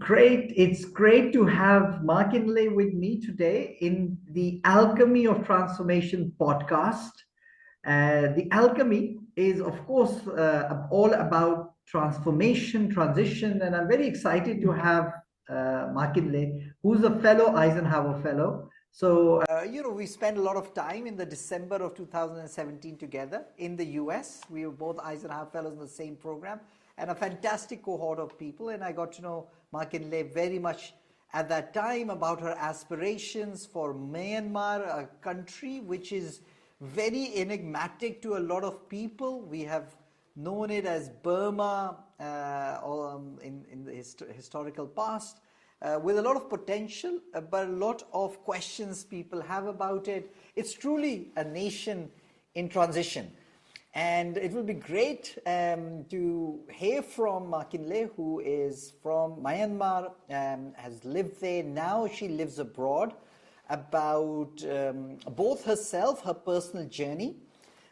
Great. It's great to have Mark Inlay with me today in the Alchemy of Transformation podcast. The Alchemy is, of course, all about transformation, transition, and I'm very excited to have Mark Inlay, who's a fellow Eisenhower Fellow. So, we spent a lot of time in the December of 2017 together in the US. We were both Eisenhower Fellows in the same program and a fantastic cohort of people. And I got to know Mark Inlay very much at that time about her aspirations for Myanmar, a country which is very enigmatic to a lot of people. We have known it as Burma in the historical past, with a lot of potential, but a lot of questions people have about it. It's truly a nation in transition. And it will be great to hear from Khin Lay, who is from Myanmar, has lived there. Now she lives abroad, about both herself, her personal journey,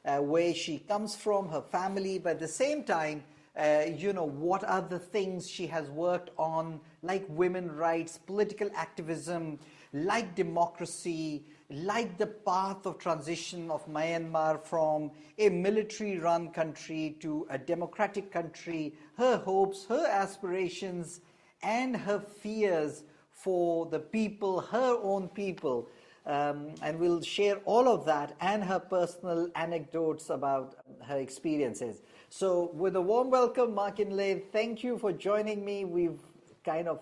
where she comes from, her family, but at the same time, what are the things she has worked on, like women's rights, political activism, like democracy, like the path of transition of Myanmar from a military-run country to a democratic country, her hopes, her aspirations, and her fears for the people, her own people. And we'll share all of that and her personal anecdotes about her experiences. So with a warm welcome, Mark Inlay, thank you for joining me. We've kind of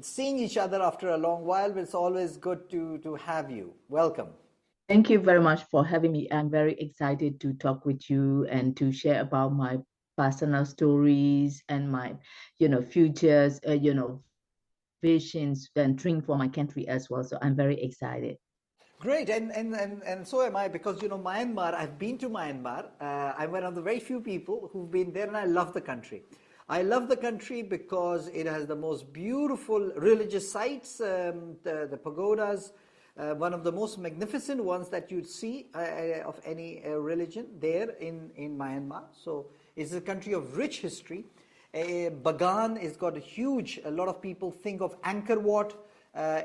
seeing each other after a long while, but it's always good to have you. Welcome. Thank you very much for having me. I'm very excited to talk with you and to share about my personal stories and my, futures, visions and dream for my country as well. So I'm very excited. Great, and so am I, because Myanmar, I've been to Myanmar. I'm one of the very few people who've been there, and I love the country. I love the country because it has the most beautiful religious sites, the pagodas, one of the most magnificent ones that you'd see of any religion there in Myanmar. So it's a country of rich history. Bagan has got a lot of people think of Angkor Wat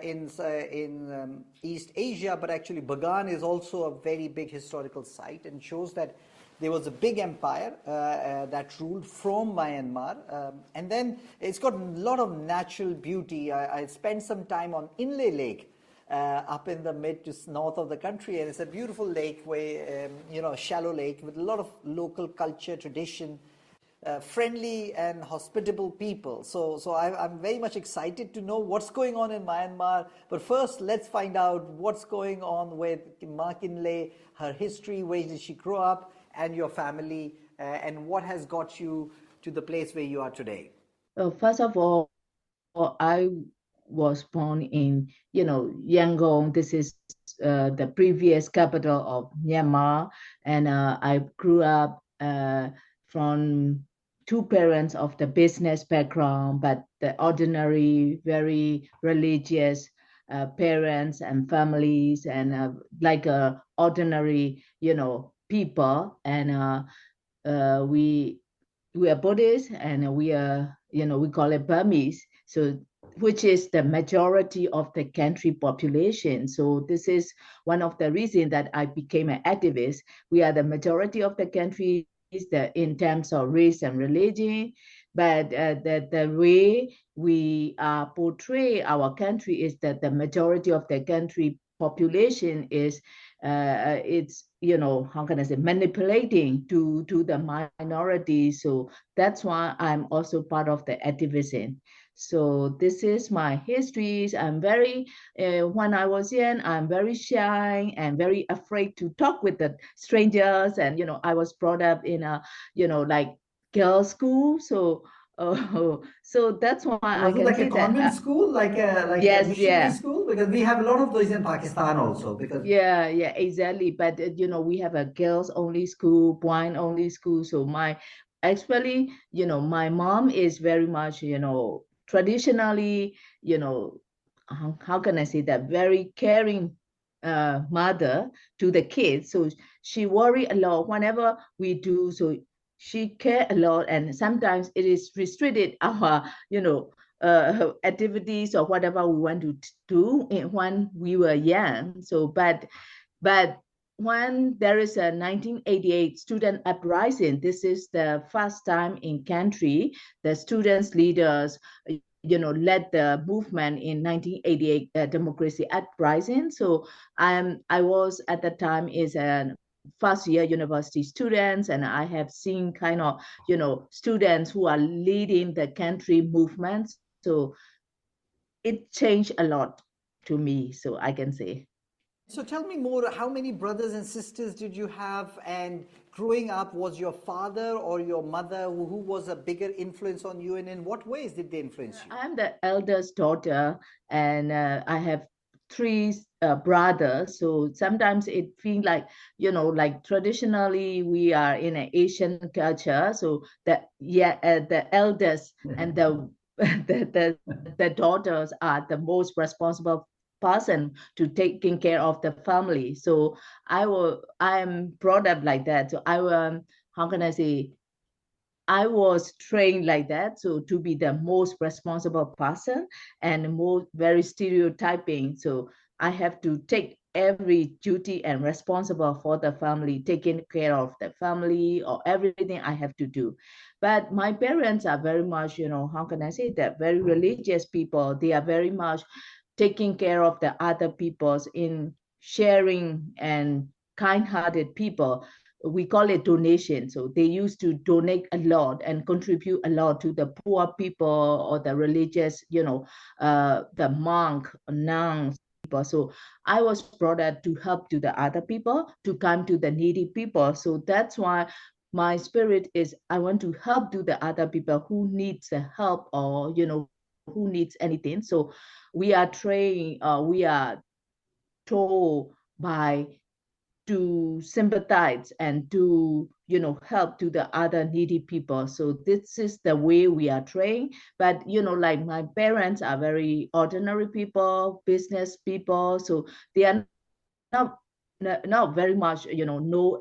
in East Asia, but actually Bagan is also a very big historical site and shows that there was a big empire that ruled from Myanmar. And then it's got a lot of natural beauty. I spent some time on Inle Lake up in the mid to north of the country. And it's a beautiful lake, where, shallow lake with a lot of local culture, tradition, friendly and hospitable people. So I'm very much excited to know what's going on in Myanmar. But first, let's find out what's going on with Mark Inlay, her history, where did she grow up, and your family, and what has got you to the place where you are today? First of all, I was born in, Yangon. This is the previous capital of Myanmar, and I grew up from two parents of the business background, but the ordinary, very religious parents and families, and like ordinary, people. And we are Buddhist, and we are, we call it Burmese, so which is the majority of the country population. So this is one of the reasons that I became an activist. We are the majority of the country in terms of race and religion, but the way we portray our country is that the majority of the country population is it's how can I say, manipulating to the minority. So that's why I'm also part of the activism. So this is my histories. I'm very, when I was young, I'm very shy and very afraid to talk with the strangers. And, I was brought up in a, like girls' school. So, so that's why I can like say a convent that. school, like a Yes, missionary school? Because we have a lot of those in Pakistan also. Because yeah, exactly. But we have a girls only school, boy only school. So actually, my mom is very much, traditionally, how can I say that, very caring mother to the kids. So she worry a lot whenever we do. So she care a lot, and sometimes it is restricted our, activities or whatever we want to do when we were young. So, but when there is a 1988 student uprising, this is the first time in country the students leaders led the movement in 1988 democracy uprising. So I was at the time is a first year university students, and I have seen kind of students who are leading the country movements. So it changed a lot to me, so I can say. So tell me more, how many brothers and sisters did you have? And growing up, was your father or your mother who was a bigger influence on you? And in what ways did they influence you? I'm the eldest daughter, and I have three brothers. So sometimes it feels like, like traditionally we are in an Asian culture. So the eldest and the daughters are the most responsible person to taking care of the family. So I'm brought up like that. So how can I say, I was trained like that, so to be the most responsible person and most very stereotyping. So I have to take every duty and responsible for the family, taking care of the family or everything I have to do. But my parents are very much, how can I say that, very religious people. They are very much taking care of the other people's in sharing and kind-hearted people. We call it donation. So they used to donate a lot and contribute a lot to the poor people or the religious, the monk, nuns, people. So I was brought up to help to the other people, to come to the needy people. So that's why my spirit is I want to help to the other people who needs the help or, who needs anything. So we are trained, we are told by to sympathize and to help to the other needy people. So this is the way we are trained. But like my parents are very ordinary people, business people, so they are not not very much know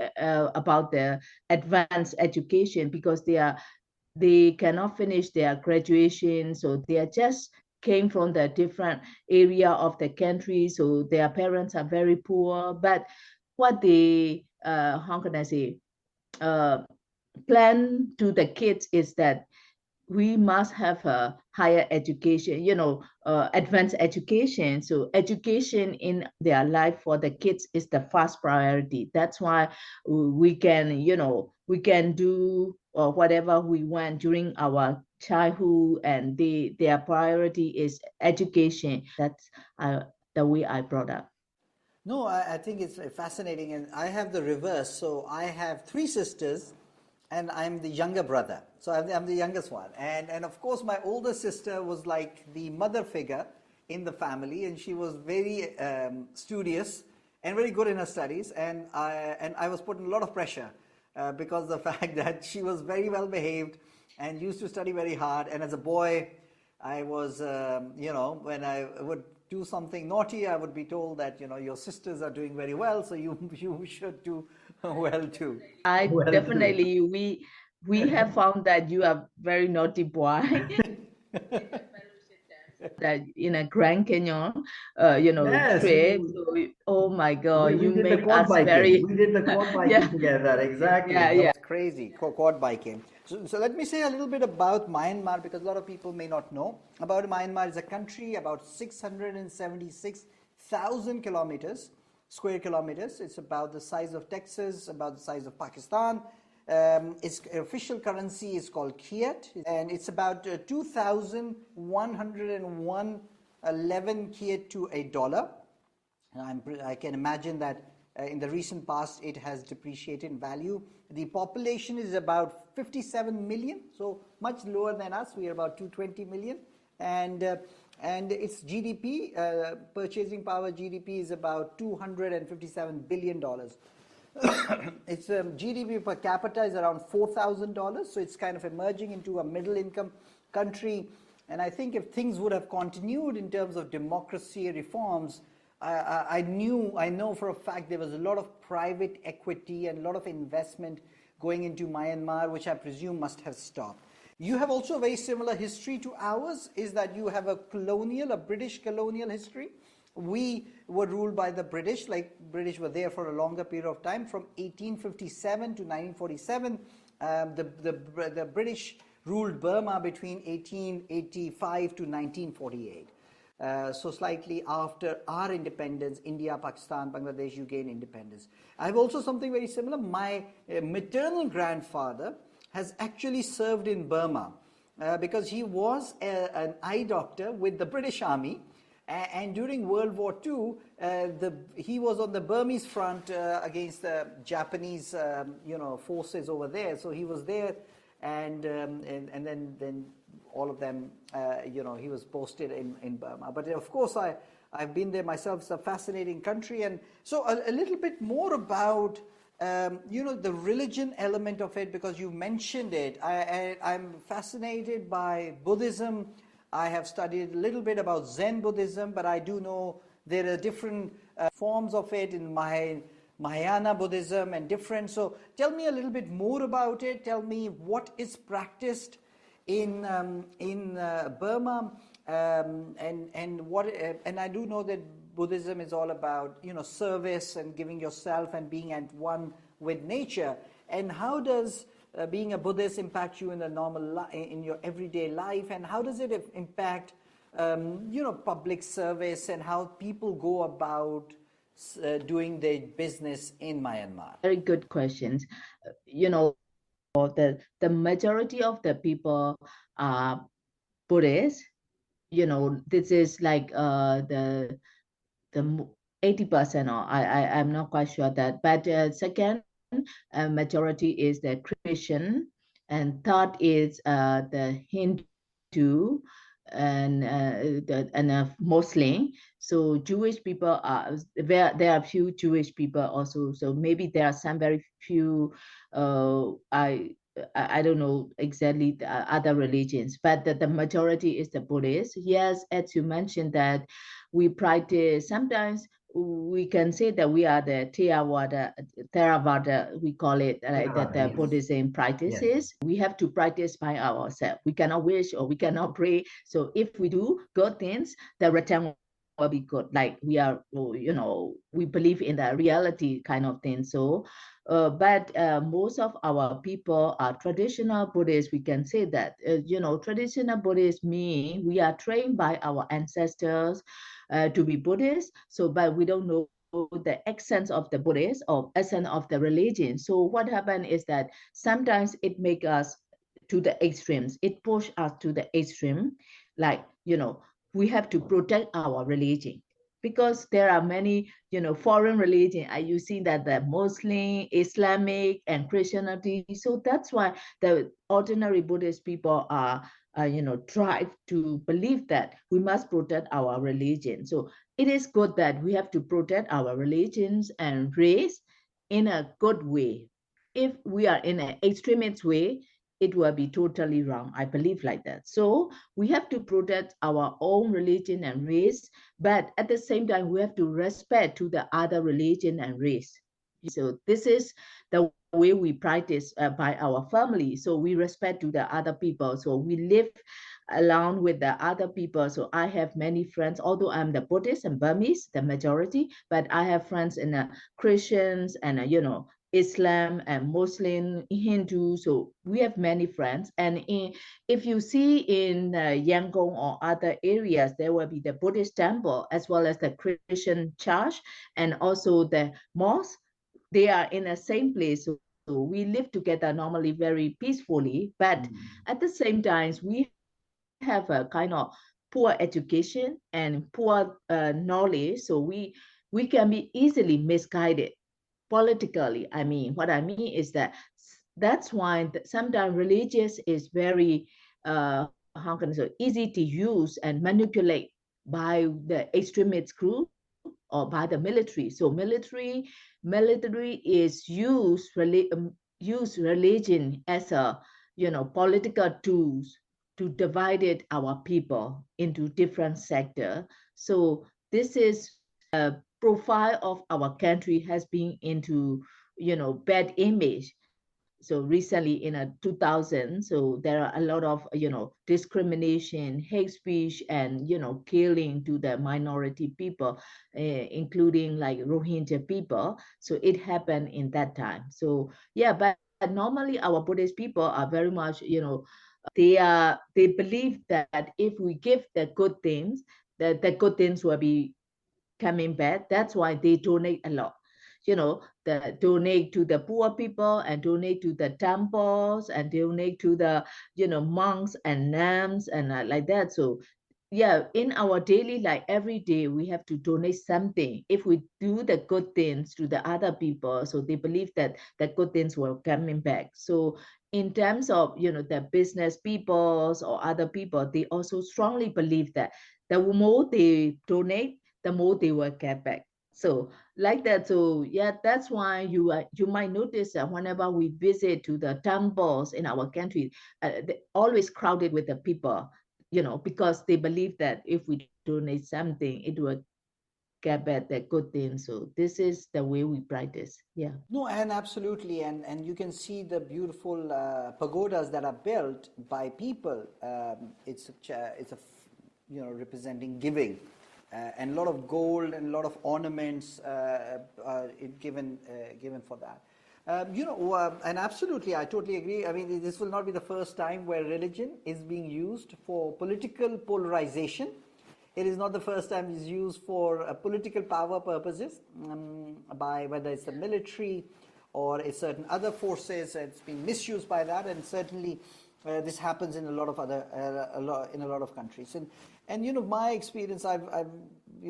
about the advanced education, because they cannot finish their graduation, so they are just came from the different area of the country, so their parents are very poor. But what they how can I say uh, plan to the kids is that we must have a higher education, advanced education. So education in their life for the kids is the first priority. That's why we can, we can do whatever we want during our childhood, and their priority is education. That's the way I brought up. No, I think it's fascinating. And I have the reverse. So I have three sisters, and I'm the younger brother. So I'm the youngest one. And of course, my older sister was like the mother figure in the family, and she was very studious and very good in her studies. And I was put in a lot of pressure because of the fact that she was very well behaved and used to study very hard. And as a boy, I was, when I would do something naughty, I would be told that, your sisters are doing very well, so you should do well too. Well Definitely, too. we have found that you are very naughty boy. That in a Grand Canyon, Yes, trip. So, oh my God, we you did the make quad us biking. very, We did the quad biking yeah, together. Exactly. yeah, That yeah. was crazy. Quad biking. So let me say a little bit about Myanmar, because a lot of people may not know about Myanmar. Is a country about 676,000 kilometers, square kilometers. It's about the size of Texas, about the size of Pakistan. Its official currency is called Kyat, and it's about 2,111 Kyat to a dollar. I can imagine that in the recent past it has depreciated in value. The population is about 57 million, so much lower than us. We are about 220 million, and its GDP, purchasing power GDP, is about $257 billion. Its GDP per capita is around $4,000, so it's kind of emerging into a middle income country. And I think if things would have continued in terms of democracy reforms, I know for a fact there was a lot of private equity and a lot of investment going into Myanmar, which I presume must have stopped. You have also a very similar history to ours, is that you have a British colonial history. We were ruled by the British, like British were there for a longer period of time, from 1857 to 1947. The British ruled Burma between 1885 to 1948. So slightly after our independence, India, Pakistan, Bangladesh, you gain independence. I have also something very similar. My maternal grandfather has actually served in Burma because he was an eye doctor with the British Army, and during World War II, he was on the Burmese front against the Japanese forces over there. So he was there, and then all of them, he was posted in Burma. But of course, I've been there myself. It's a fascinating country. And so a little bit more about the religion element of it, because you mentioned it. I'm fascinated by Buddhism. I have studied a little bit about Zen Buddhism, but I do know there are different forms of it in Mahayana Buddhism and different. So tell me a little bit more about it. Tell me what is practiced in Burma, and what. And I do know that Buddhism is all about service and giving yourself and being at one with nature. And how does being a Buddhist impact you in the in your everyday life, and how does it impact public service and how people go about doing their business in Myanmar? Very good questions. The majority of the people are Buddhist. This is like the 80%, or I'm not quite sure that. But second, majority is the Christian, and third is the Hindu, and Muslim. So Jewish people are there are few Jewish people also. So maybe there are some very few. I don't know exactly the other religions, but the majority is the Buddhist. Yes, as you mentioned that we practice, sometimes we can say that we are the Theravada, we call it, that the Buddhism practices. Yes. We have to practice by ourselves. We cannot wish or we cannot pray. So if we do good things, the return will be good. Like we are, we believe in the reality kind of thing. So, but most of our people are traditional Buddhists. We can say that, traditional Buddhists mean we are trained by our ancestors to be Buddhist. So, but we don't know the essence of the Buddhist or essence of the religion. So what happened is that sometimes it makes us to the extremes. It pushes us to the extreme. Like, we have to protect our religion, because there are many, foreign religion. You see that the Muslim, Islamic, and Christianity. So that's why the ordinary Buddhist people are, drive to believe that we must protect our religion. So it is good that we have to protect our religions and race in a good way. If we are in an extremist way, it will be totally wrong. I believe like that. So we have to protect our own religion and race, but at the same time, we have to respect to the other religion and race. So this is the way we practice by our family. So we respect to the other people. So we live along with the other people. So I have many friends, although I'm the Buddhist and Burmese, the majority, but I have friends in Christians and, Islam and Muslim, Hindu. So we have many friends. And if you see in Yangon or other areas, there will be the Buddhist temple as well as the Christian church and also the mosque. They are in the same place. So we live together normally very peacefully. But at the same time, we have a kind of poor education and poor knowledge. So we can be easily misguided politically. I mean, what I mean is that that's why sometimes religious is very, how can I say, easy to use and manipulate by the extremist group or by the military. So military is use religion as a, political tools to divide our people into different sectors. So this is a profile of our country has been into, bad image. so recently in a 2000, so there are a lot of, discrimination, hate speech, and, killing to the minority people, including like Rohingya people. So it happened in that time. So yeah, but normally our Buddhist people are very much, they believe that if we give the good things, that the good things will be coming back. That's why they donate a lot. The donate to the poor people and donate to the temples and donate to the, monks and nuns and like that. So yeah, in our daily life, every day we have to donate something. If we do the good things to the other people, so they believe that the good things will coming back. So in terms of, the business peoples or other people, they also strongly believe that the more they donate, the more they will get back. So like that. So yeah, that's why you might notice that whenever we visit to the temples in our country, always crowded with the people, because they believe that if we donate something, it will get back the good thing. So this is the way we practice. Yeah. No, and absolutely, and you can see the beautiful pagodas that are built by people. Representing giving, and a lot of gold and a lot of ornaments given for that. And absolutely, I totally agree. I mean, this will not be the first time where religion is being used for political polarization. It is not the first time it's used for political power purposes, by whether it's the military or a certain other forces. It's been misused by that, and certainly this happens in a lot of other in a lot of countries. And my experience, I've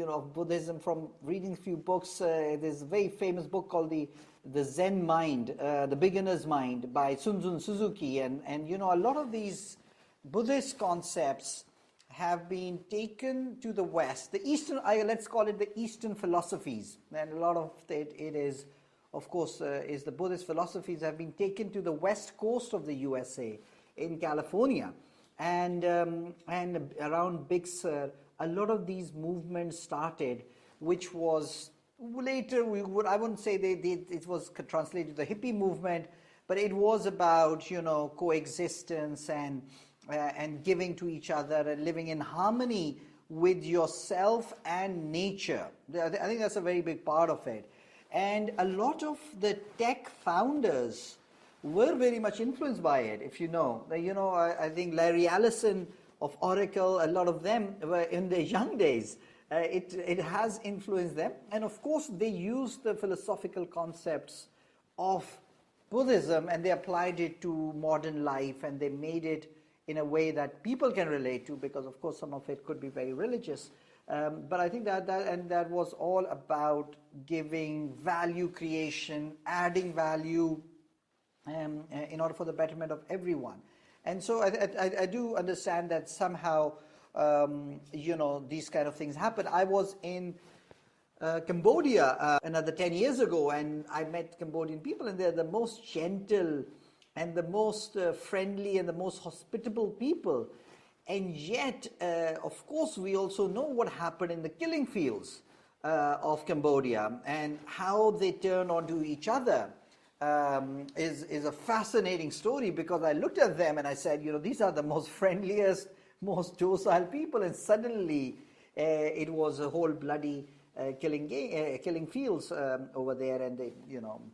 of Buddhism from reading a few books. There's a very famous book called the Zen Mind, the Beginner's Mind by Sun Suzuki, and a lot of these Buddhist concepts have been taken to the West, the Eastern, let's call it the Eastern philosophies, and a lot of it is, of course, is the Buddhist philosophies have been taken to the West Coast of the USA, in California, and around Big Sur, a lot of these movements started, which was later I wouldn't say it was translated to the hippie movement, but it was about coexistence and giving to each other and living in harmony with yourself and nature. I think that's a very big part of it. And a lot of the tech founders were very much influenced by it, if you know. I think Larry Ellison of Oracle, a lot of them were in their young days. It has influenced them. And of course, they used the philosophical concepts of Buddhism and they applied it to modern life, and they made it in a way that people can relate to, because of course some of it could be very religious. But I think that was all about giving value creation, adding value in order for the betterment of everyone. And so I do understand that somehow, these kind of things happen. I was in Cambodia another 10 years ago, and I met Cambodian people, and they're the most gentle and the most friendly and the most hospitable people. And yet, of course, we also know what happened in the killing fields of Cambodia, and how they turned onto each other is a fascinating story, because I looked at them and I said, these are the most friendliest, most docile people, and suddenly it was a whole bloody killing fields over there, and they,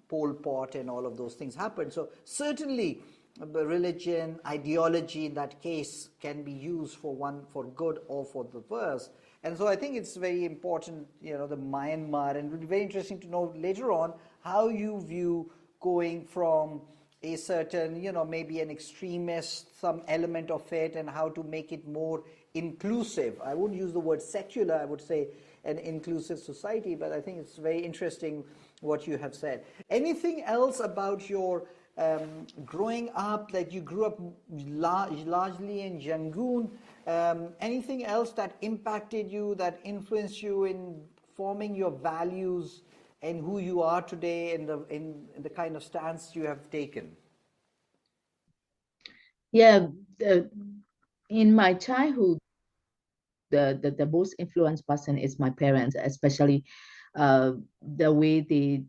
Pol Pot and all of those things happened. So certainly religion, ideology in that case can be used for good or for the worse. And so I think it's very important, the Myanmar, and it would be very interesting to know later on how you view going from a certain, maybe an extremist, some element of it, and how to make it more inclusive. I wouldn't use the word secular, I would say an inclusive society, but I think it's very interesting what you have said. Anything else about your growing up, that you grew up largely in Yangon? Anything else that impacted you, that influenced you in forming your values and who you are today, in the kind of stance you have taken? Yeah, in my childhood, the most influenced person is my parents, especially the way they,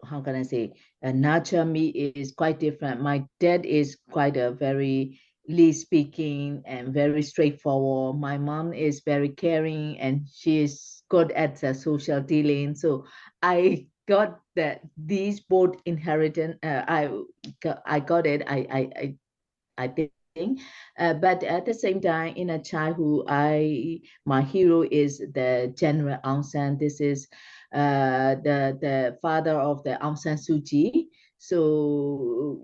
how can I say, nurture me is quite different. My dad is quite a very Lee speaking and very straightforward. My mom is very caring and she is good at the social dealing. So I got that these both inheritance. I got it. I think. But at the same time, in a childhood, my hero is the General Aung San. This is the father of the Aung San Suu Kyi. So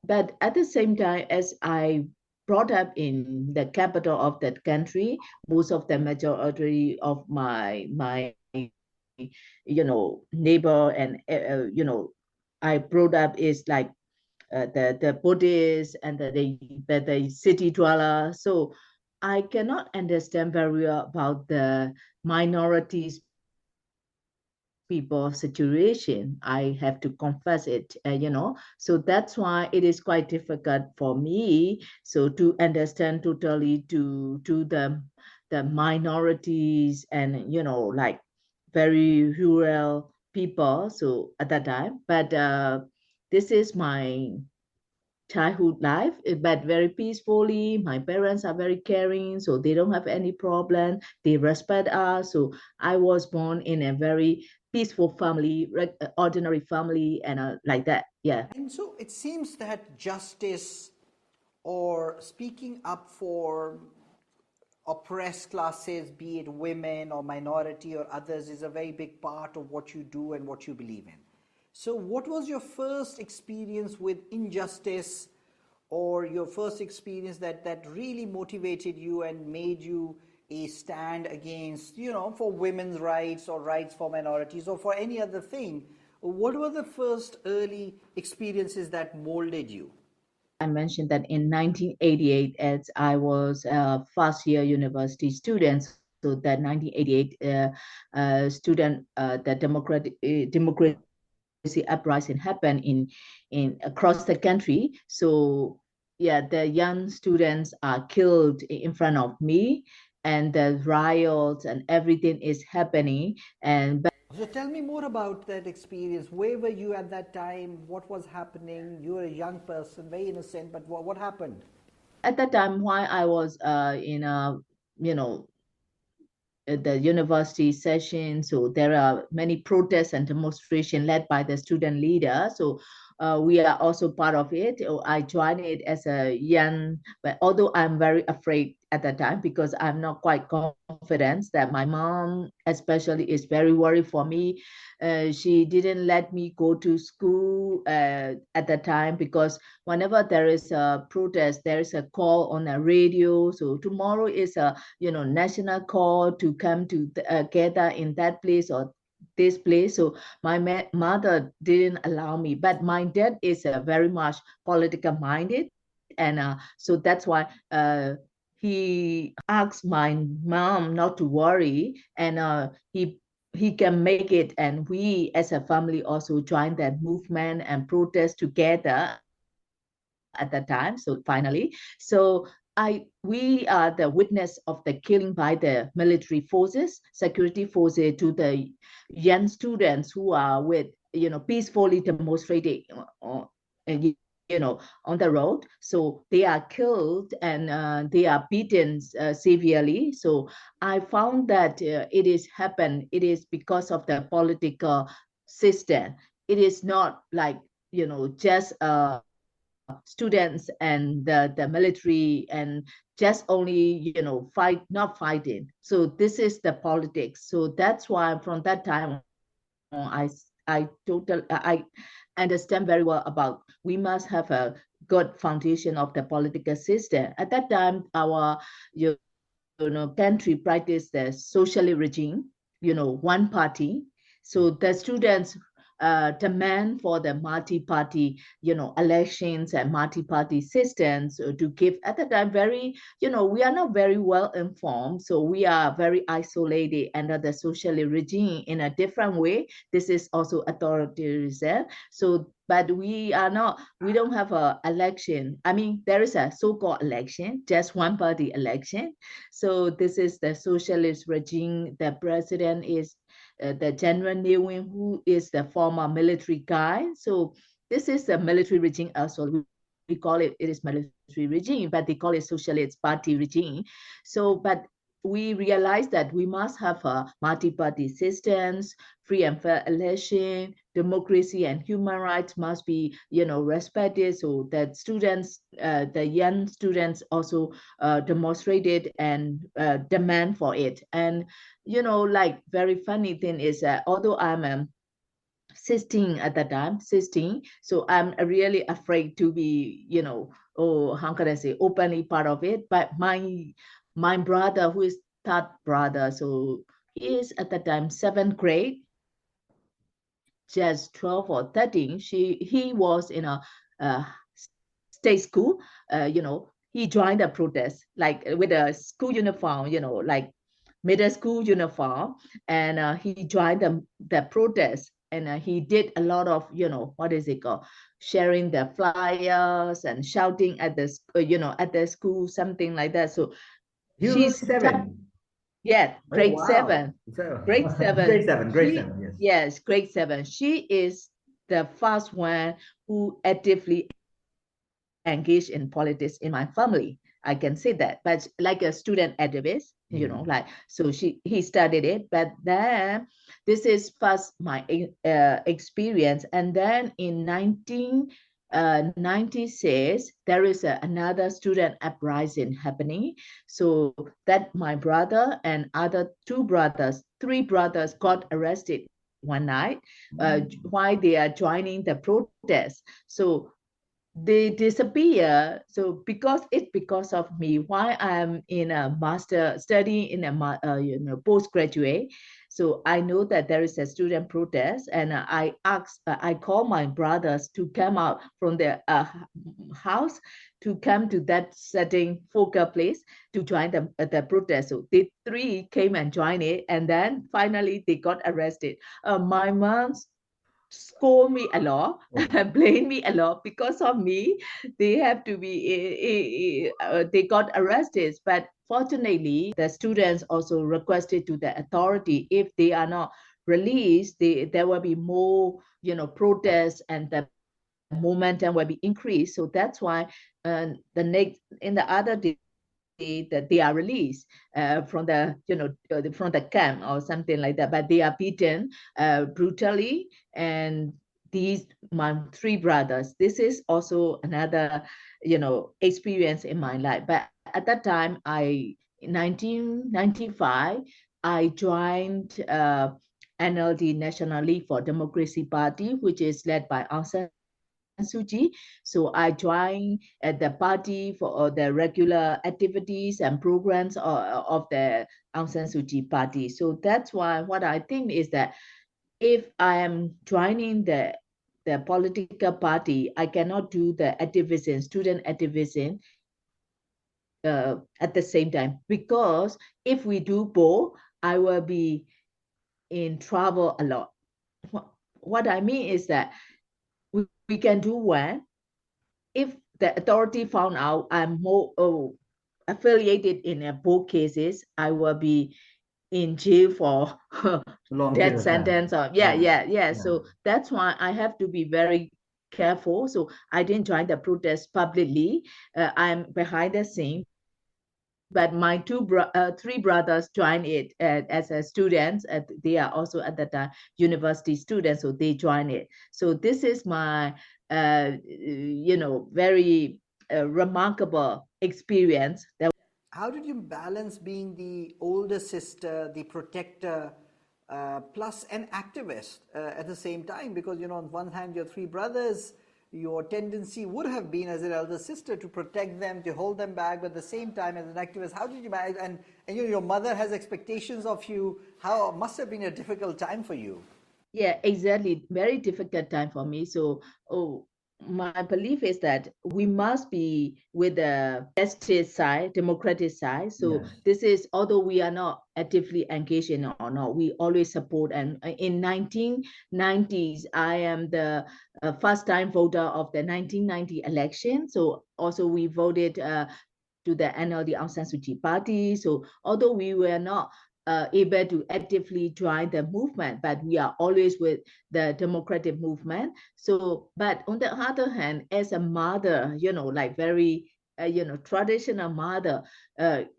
but at the same time, as I brought up in the capital of that country, most of the majority of my neighbor and I brought up is like the Buddhists and the city dweller. So I cannot understand very well about the minorities people situation. I have to confess it, So that's why it is quite difficult for me. So to understand totally to the minorities and like very rural people. So at that time, but this is my childhood life, but very peacefully. My parents are very caring, so they don't have any problem. They respect us. So I was born in a very peaceful family, ordinary family, and like that. Yeah. And so it seems that justice or speaking up for oppressed classes, be it women or minority or others, is a very big part of what you do and what you believe in. So what was your first experience with injustice, or your first experience that really motivated you and made you a stand against, for women's rights or rights for minorities or for any other thing? What were the first early experiences that molded you? I mentioned that in 1988, as I was a first year university student, so that 1988 student, the democracy uprising happened in across the country. So yeah, the young students are killed in front of me, and the riots and everything is happening. So tell me more about that experience. Where were you at that time? What was happening? You were a young person, very innocent, but what happened? At that time, while I was in a you know the university session. So there are many protests and demonstration led by the student leader. So we are also part of it. I joined it as a young, but although I'm very afraid at that time because I'm not quite confident that my mom especially is very worried for me. She didn't let me go to school at that time because whenever there is a protest, there is a call on a radio. So tomorrow is a national call to come to gather in that place or this place. So my mother didn't allow me, but my dad is very much political minded, and so that's why he asked my mom not to worry, and he can make it, and we as a family also joined that movement and protest together at that time. So finally, so we are the witness of the killing by the military forces, security forces to the young students who are with peacefully demonstrating on the road. So they are killed and they are beaten severely. So I found that it is happened. It is because of the political system. It is not like just students and the military and just only not fighting. So this is the politics. So that's why from that time on, I understand very well about we must have a good foundation of the political system. At that time, our country practiced the socialist regime, one party. So the students demand for the multi-party, elections and multi-party systems to give at the time very, we are not very well informed. So we are very isolated under the socialist regime in a different way. This is also authoritarianism. So but we don't have a election. I mean, there is a so-called election, just one party election. So this is the socialist regime. The president is the General Nguyen, who is the former military guy. So this is the military regime also. We call it is military regime, but they call it socialist party regime. So, but we realized that we must have a multi-party systems, free and fair election, democracy and human rights must be, respected. So that students, the young students also demonstrated and demand for it. And, like very funny thing is that although I'm 16 at that time, 16. So I'm really afraid to be, how can I say, openly part of it. But my brother, who is third brother, so he is at the time 7th grade, just 12 or 13. He was in a state school, he joined the protest, like with a school uniform, like middle school uniform, and he joined the protest, and he did a lot of, what is it called, sharing the flyers and shouting at the, at the school, something like that. So He was she's only 7. yeah, Oh, grade wow. 7. So, Grade 7. grade 7, grade She, 7, yes. yes, grade 7. She is the first one who actively engaged in politics in my family. I can say that, but like a student activist, like, so he studied it, but then this is first my experience. And then in 1996, there is another student uprising happening. So that my brother and other 3 brothers got arrested one night while they are joining the protest. So they disappear. So because of me, why I'm in a master study in a postgraduate. So I know that there is a student protest, and I call my brothers to come out from their house to come to that setting focal place to join the protest. So the 3 came and joined it, and then finally they got arrested. My mom's scold me a lot, blame me a lot. Because of me, they have to be, they got arrested. But fortunately, the students also requested to the authority, if they are not released, there will be more, protests, and the momentum will be increased. So that's why in the other day, that they are released from the from the camp or something like that, but they are beaten brutally. And these my 3 brothers, this is also another experience in my life. But at that time, in 1995, I joined NLD, National League for Democracy Party, which is led by Aung San Suu Kyi. So I joined the party for the regular activities and programs of the Aung San Suu Kyi party. So that's why what I think is that if I am joining the political party, I cannot do the activism, student activism at the same time. Because if we do both, I will be in trouble a lot. What I mean is that we can do one. If the authority found out I'm more affiliated in both cases, I will be in jail for death sentence. Or yeah. So that's why I have to be very careful. So I didn't join the protest publicly. I'm behind the scene. But my 3 brothers joined it as a students. They are also at the time university students, so they joined it. So this is my, very remarkable experience. How did you balance being the older sister, the protector, plus an activist at the same time? Because, on one hand, your 3 brothers, your tendency would have been as an elder sister to protect them, to hold them back, but at the same time, as an activist, how did you manage? And your mother has expectations of you. How must have been a difficult time for you? Yeah, exactly. Very difficult time for me. So, my belief is that we must be with the justice side, democratic side. So this is, although we are not actively engaged in it or not, we always support. And in 1990s, I am the first time voter of the 1990 election. So also we voted to the NLD Aung San Suu Kyi party. So although we were not able to actively join the movement, but we are always with the democratic movement. So, but on the other hand, as a mother, like very, traditional mother,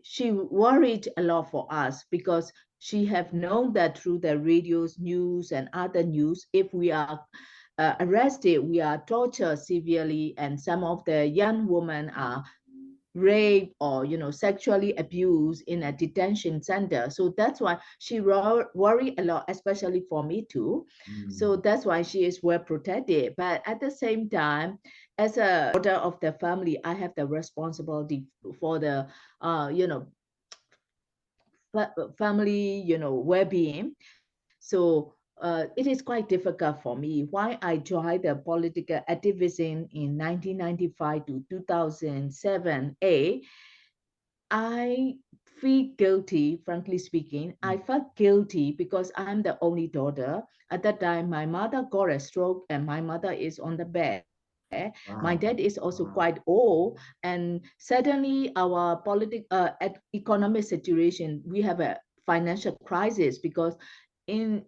she worried a lot for us because she have known that through the radios, news, and other news, if we are arrested, we are tortured severely, and some of the young women are raped or sexually abused in a detention center. So that's why she worry a lot, especially for me too. So that's why she is well protected. But at the same time, as a daughter of the family, I have the responsibility for the family well-being. So it is quite difficult for me. Why I joined the political activism in 1995 to 2007, I feel guilty, frankly speaking. I felt guilty because I'm the only daughter. At that time, my mother got a stroke and my mother is on the bed. Wow. My dad is also quite old, and suddenly our economic situation, we have a financial crisis because in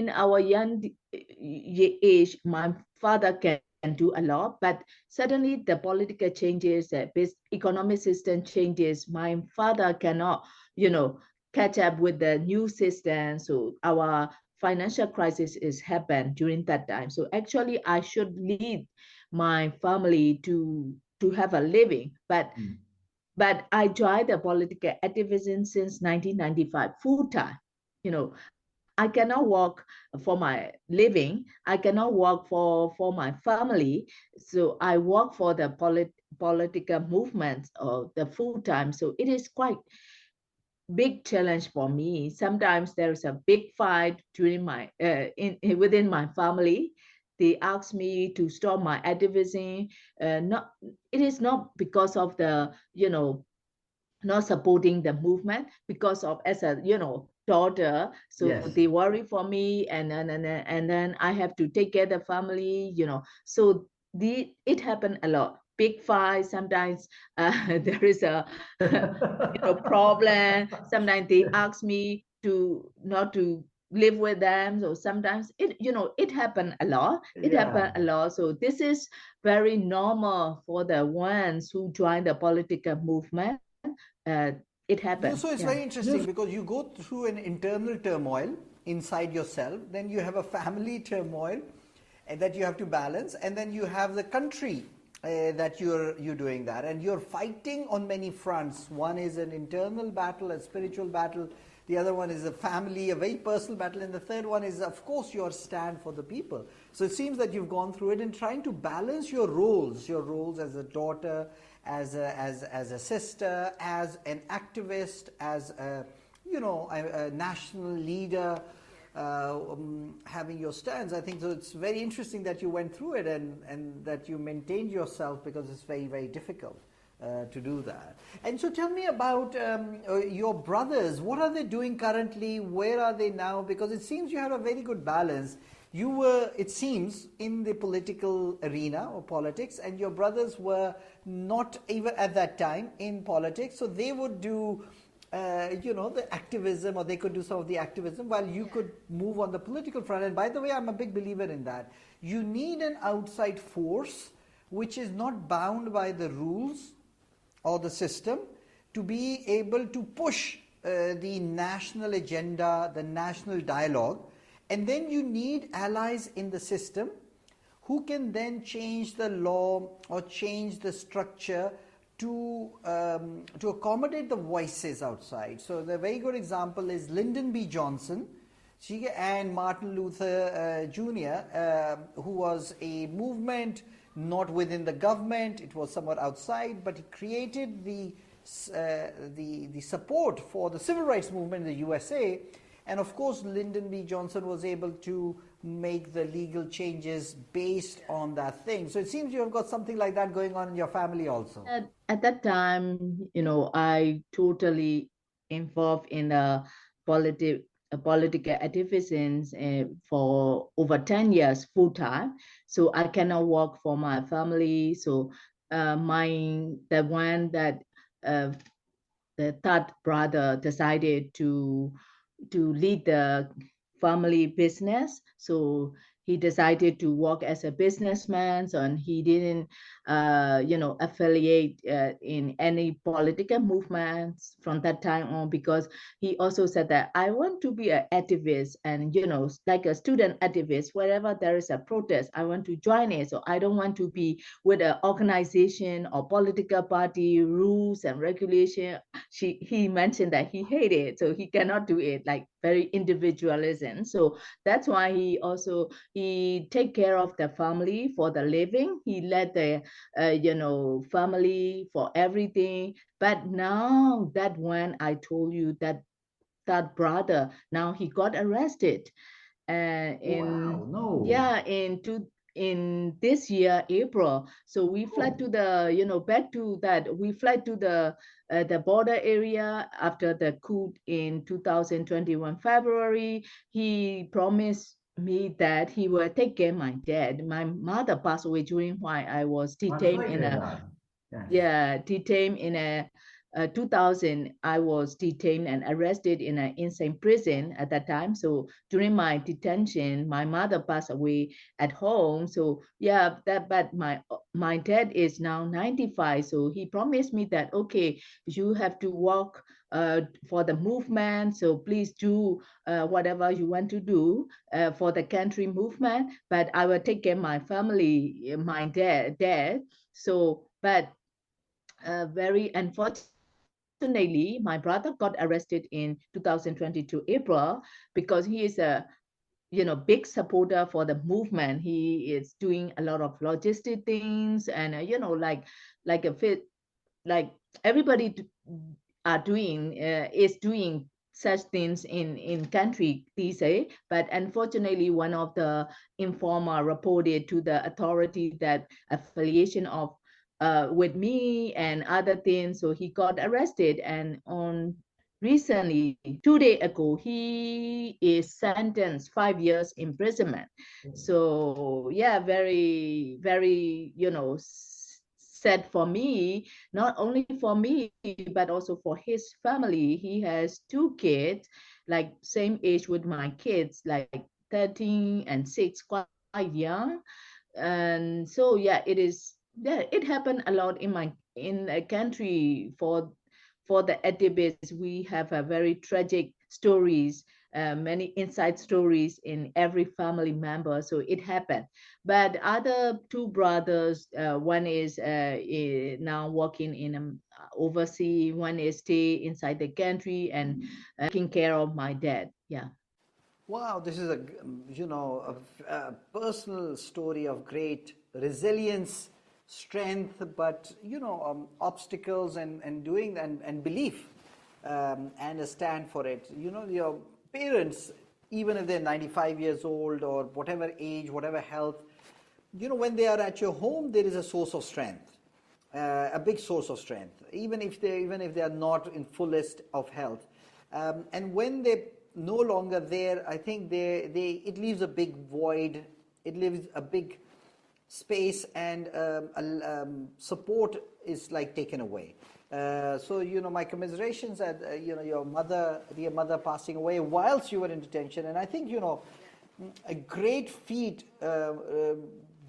our young age, my father can do a lot, but suddenly the political changes, economic system changes. My father cannot, catch up with the new system. So our financial crisis is happened during that time. So actually, I should lead my family to have a living, but I joined the political activism since 1995 full time. I cannot work for my living. I cannot work for my family. So I work for the political movement or the full time. So it is quite big challenge for me. Sometimes there is a big fight during my within my family. They ask me to stop my activism. Not it is not because of the not supporting the movement, because of as a daughter. So Yes. they worry for me, and then I have to take care of the family. So it happened a lot. Big fight. Sometimes there is a problem. Sometimes they ask me to not to live with them. So sometimes it happened a lot. It happened a lot. So this is very normal for the ones who join the political movement. It happened. So it's very interesting because you go through an internal turmoil inside yourself, then you have a family turmoil that you have to balance, and then you have the country that you're doing that, and you're fighting on many fronts. One is an internal battle, a spiritual battle. The other one is a family, a very personal battle, and the third one is, of course, your stand for the people. So it seems that you've gone through it and trying to balance your roles as a daughter, as a sister, as an activist, as a national leader, having your stands. I think so. It's very interesting that you went through it and that you maintained yourself, because it's very, very difficult to do that. And so tell me about your brothers. What are they doing currently? Where are they now? Because it seems you had a very good balance. You were, it seems, in the political arena or politics, and your brothers were not even at that time in politics, so they would do the activism, or they could do some of the activism while you could move on the political front. And by the way, I'm a big believer in that. You need an outside force which is not bound by the rules or the system to be able to push the national agenda, the national dialogue. And then you need allies in the system who can then change the law or change the structure to accommodate the voices outside. So the very good example is Lyndon B. Johnson and Martin Luther Jr., who was a movement not within the government, it was somewhat outside, but he created the support for the civil rights movement in the USA. And of course, Lyndon B. Johnson was able to make the legal changes based on that thing. So it seems you have got something like that going on in your family also. At that time, I totally involved in political activism for over 10 years full time. So I cannot work for my family. So the one that the third brother decided to lead the family business. So he decided to work as a businessman, and he didn't, affiliate in any political movements from that time on, because he also said that I want to be an activist, and like a student activist, wherever there is a protest, I want to join it. So I don't want to be with an organization or political party rules and regulation. He mentioned that he hated it, so he cannot do it, like very individualism. So that's why he take care of the family for the living. He led the family for everything. But now that when I told you that brother, now he got arrested, Wow, no. in this year April. So we fled to the back to that, we fled to the border area after the coup in 2021 February. He promised me that he will take care of my dad. My mother passed away during while I was I'm detained sorry to in hear a that. Yes. detained in a 2000. I was detained and arrested in an Insein prison at that time. So during my detention, my mother passed away at home. So but my dad is now 95. So he promised me that, okay, you have to work for the movement. So please do whatever you want to do for the country movement. But I will take care of my family, my dad. So, but very unfortunately, my brother got arrested in 2022 April, because he is a big supporter for the movement. He is doing a lot of logistic things, and like a fit, like everybody are doing is doing such things in country these days. But unfortunately, one of the informer reported to the authority that affiliation of with me and other things. So he got arrested, and on recently 2 days ago, he is sentenced 5 years imprisonment. So very, very, sad for me, not only for me, but also for his family. He has two kids, like same age with my kids, like 13 and 6, quite young. And so it is, it happened a lot in a country for the activists. We have a very tragic stories, many inside stories in every family member. So it happened. But other two brothers, one is now working in overseas, one is stay inside the country and taking care of my dad. Yeah. Wow, this is a personal story of great resilience, strength, but obstacles and doing and belief, and a stand for it. Your parents, even if they're 95 years old or whatever age, whatever health, when they are at your home, there is a source of strength, a big source of strength, even if they are not in fullest of health, and when they no longer there, I think it leaves a big void. It leaves a big space, and support is like taken away. So my commiserations at your dear mother passing away whilst you were in detention, and I think a great feat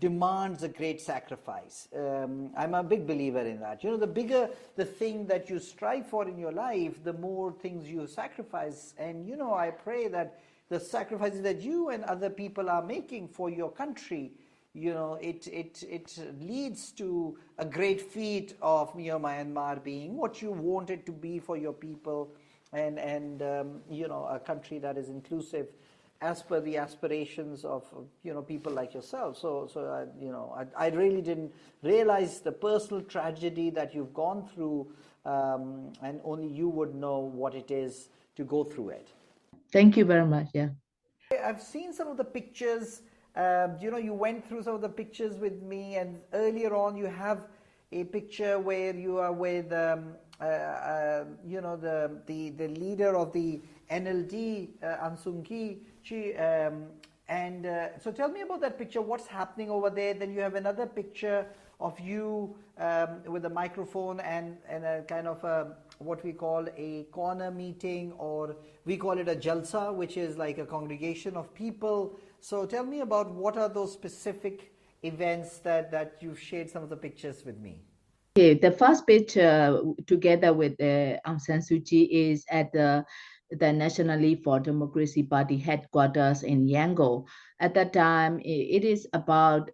demands a great sacrifice. I'm a big believer in that. The bigger the thing that you strive for in your life, the more things you sacrifice. And I pray that the sacrifices that you and other people are making for your country, it leads to a great feat of Myanmar being what you want it to be for your people, and a country that is inclusive as per the aspirations of people like yourself. So I really didn't realize the personal tragedy that you've gone through, and only you would know what it is to go through it. Thank you very much. Yeah. I've seen some of the pictures. You went through some of the pictures with me, and earlier on you have a picture where you are with the leader of the NLD, Aung San Suu Kyi, and so tell me about that picture. What's happening over there? Then you have another picture of you with a microphone and a kind of what we call a corner meeting, or we call it a jalsa, which is like a congregation of people. So tell me about what are those specific events that you've shared some of the pictures with me. Okay, the first picture together with Aung San Suu Kyi is at the National League for Democracy Party headquarters in Yangon. At that time, it is around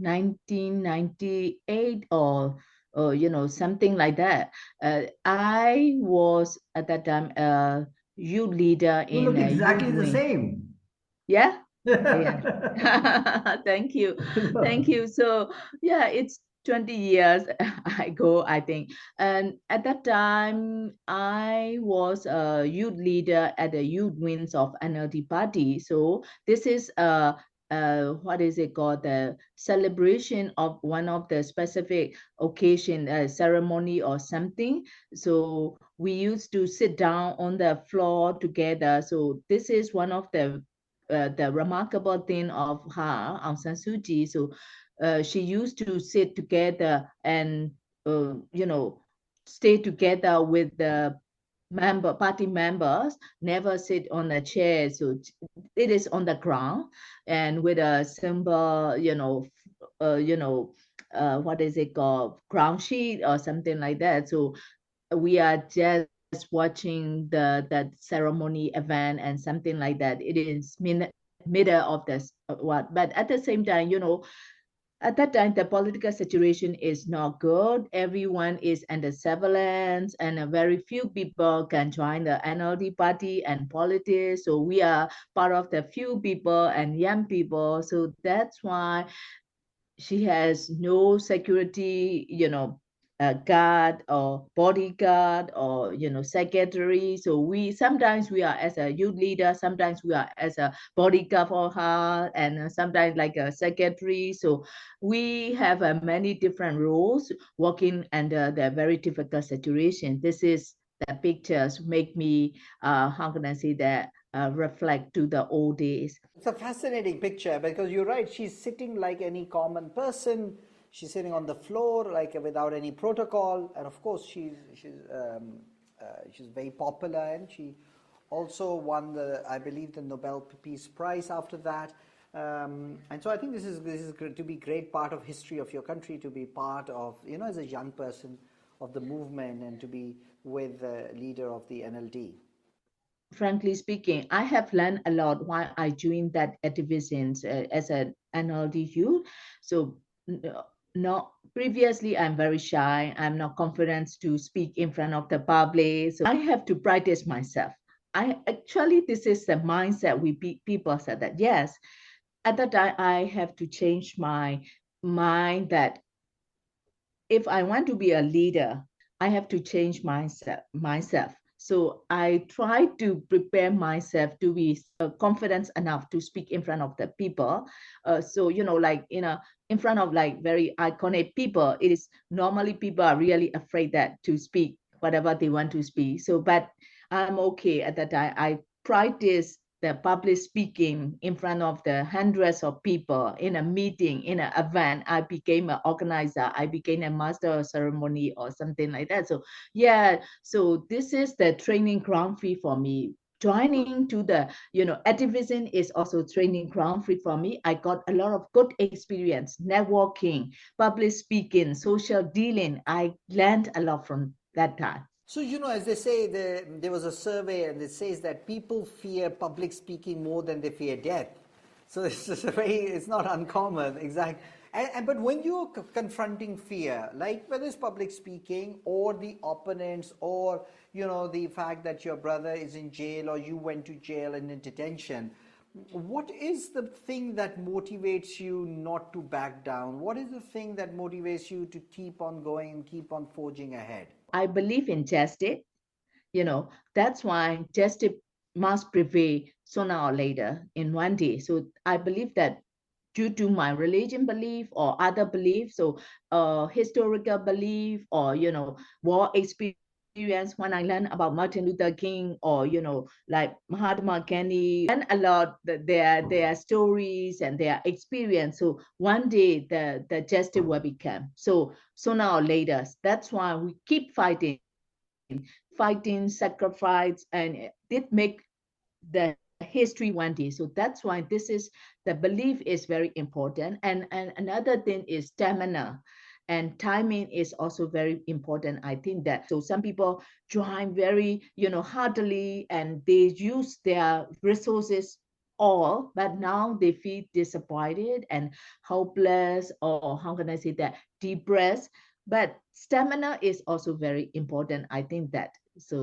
1998 or something like that. I was at that time a youth leader You in look a youth exactly the wing. same. Yeah. Yeah. Thank you. Thank you. So yeah, it's 20 years ago, I think. And at that time, I was a youth leader at the youth wings of NLD party. So this is what is it called? The celebration of one of the specific occasion, ceremony or something. So we used to sit down on the floor together. So this is one of the remarkable thing of her, Aung San Suu Kyi. So she used to sit together and stay together with the party members, never sit on a chair. So it is on the ground and with a simple, what is it called, ground sheet or something like that. So we are just watching the ceremony event and something like that. It is middle of this what, but at the same time, at that time the political situation is not good. Everyone is under surveillance, and a very few people can join the NLD party and politics. So we are part of the few people and young people. So that's why she has no security, guard or bodyguard or secretary. So we sometimes we are as a youth leader, sometimes we are as a bodyguard for her, and sometimes like a secretary. So we have many different roles working under the very difficult situation. This is the pictures make me how can I say that, reflect to the old days. It's a fascinating picture because you're right. She's sitting like any common person. She's sitting on the floor like without any protocol, and of course she's very popular, and she also won I believe the Nobel Peace Prize after that. And so I think this is to be great part of history of your country, to be part of, as a young person of the movement, and to be with the leader of the NLD. Frankly speaking, I have learned a lot while I joined that activism as an NLD youth. So not previously, I'm very shy. I'm not confident to speak in front of the public. So I have to practice myself. This is the mindset people said that yes. At that time, I have to change my mind that if I want to be a leader, I have to change myself. So I try to prepare myself to be confident enough to speak in front of the people. So like in front of like very iconic people, it is normally people are really afraid that to speak whatever they want to speak. So, but I'm okay at that time. I practice the public speaking in front of the hundreds of people in a meeting, in an event. I became an organizer. I became a master of ceremony or something like that. So yeah, so this is the training ground free for me. Joining to the, activism is also training ground free for me. I got a lot of good experience, networking, public speaking, social dealing. I learned a lot from that time. So, as they say, there was a survey and it says that people fear public speaking more than they fear death. So it's not uncommon, exactly. But when you're confronting fear, like whether it's public speaking or the opponents, or, the fact that your brother is in jail or you went to jail and in detention, what is the thing that motivates you not to back down? What is the thing that motivates you to keep on going and keep on forging ahead? I believe in justice. That's why justice must prevail sooner or later in one day. So I believe that due to my religion belief or other beliefs, so historical belief or war experience experience when I learned about Martin Luther King or, like Mahatma Gandhi, and a lot their stories and their experience. So one day the justice will become. So sooner or later, that's why we keep fighting, sacrifice, and it did make the history one day. So that's why the belief is very important. And another thing is stamina. And timing is also very important. I think that so some people join very, heartily, and they use their resources all, but now they feel disappointed and hopeless, or how can I say that, depressed. But stamina is also very important. I think that so.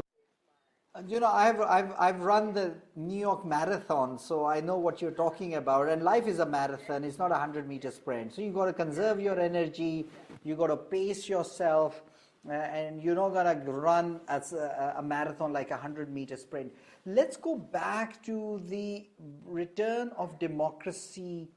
I've run the New York Marathon, so I know what you're talking about. And life is a marathon; it's not a 100-meter sprint. So you got to conserve your energy. You got to pace yourself, and you're not gonna run as a marathon like a 100-meter sprint. Let's go back to the return of democracy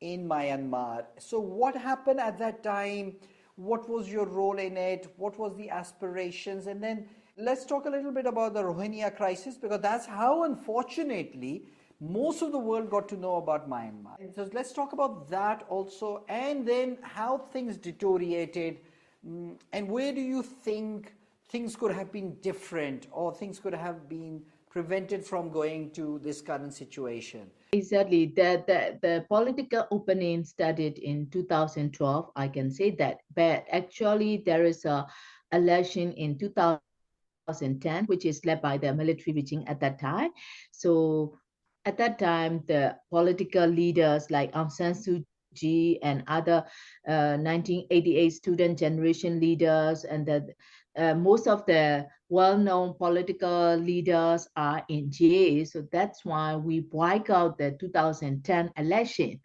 in Myanmar. So what happened at that time? What was your role in it? What was the aspirations? And then let's talk a little bit about the Rohingya crisis, because that's how, unfortunately, most of the world got to know about Myanmar. So let's talk about that also, and then how things deteriorated, and where do you think things could have been different, or things could have been prevented from going to this current situation? Exactly. The political opening started in 2012, I can say that. But actually, there is a election in 2010, which is led by the military regime at that time. So at that time, the political leaders like Aung San Suu Kyi and other 1988 student generation leaders, and most of the well-known political leaders are in jail. So that's why we boycott the 2010 election.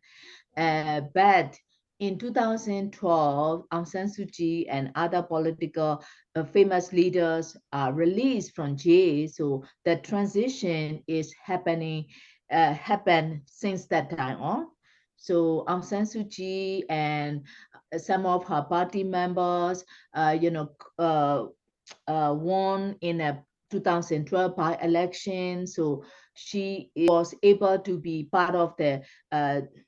But in 2012, Aung San Suu Kyi and other political famous leaders are released from jail. So the transition is happened since that time on. So Aung San Suu Kyi and some of her party members, won in a 2012 by-election. So she was able to be part of the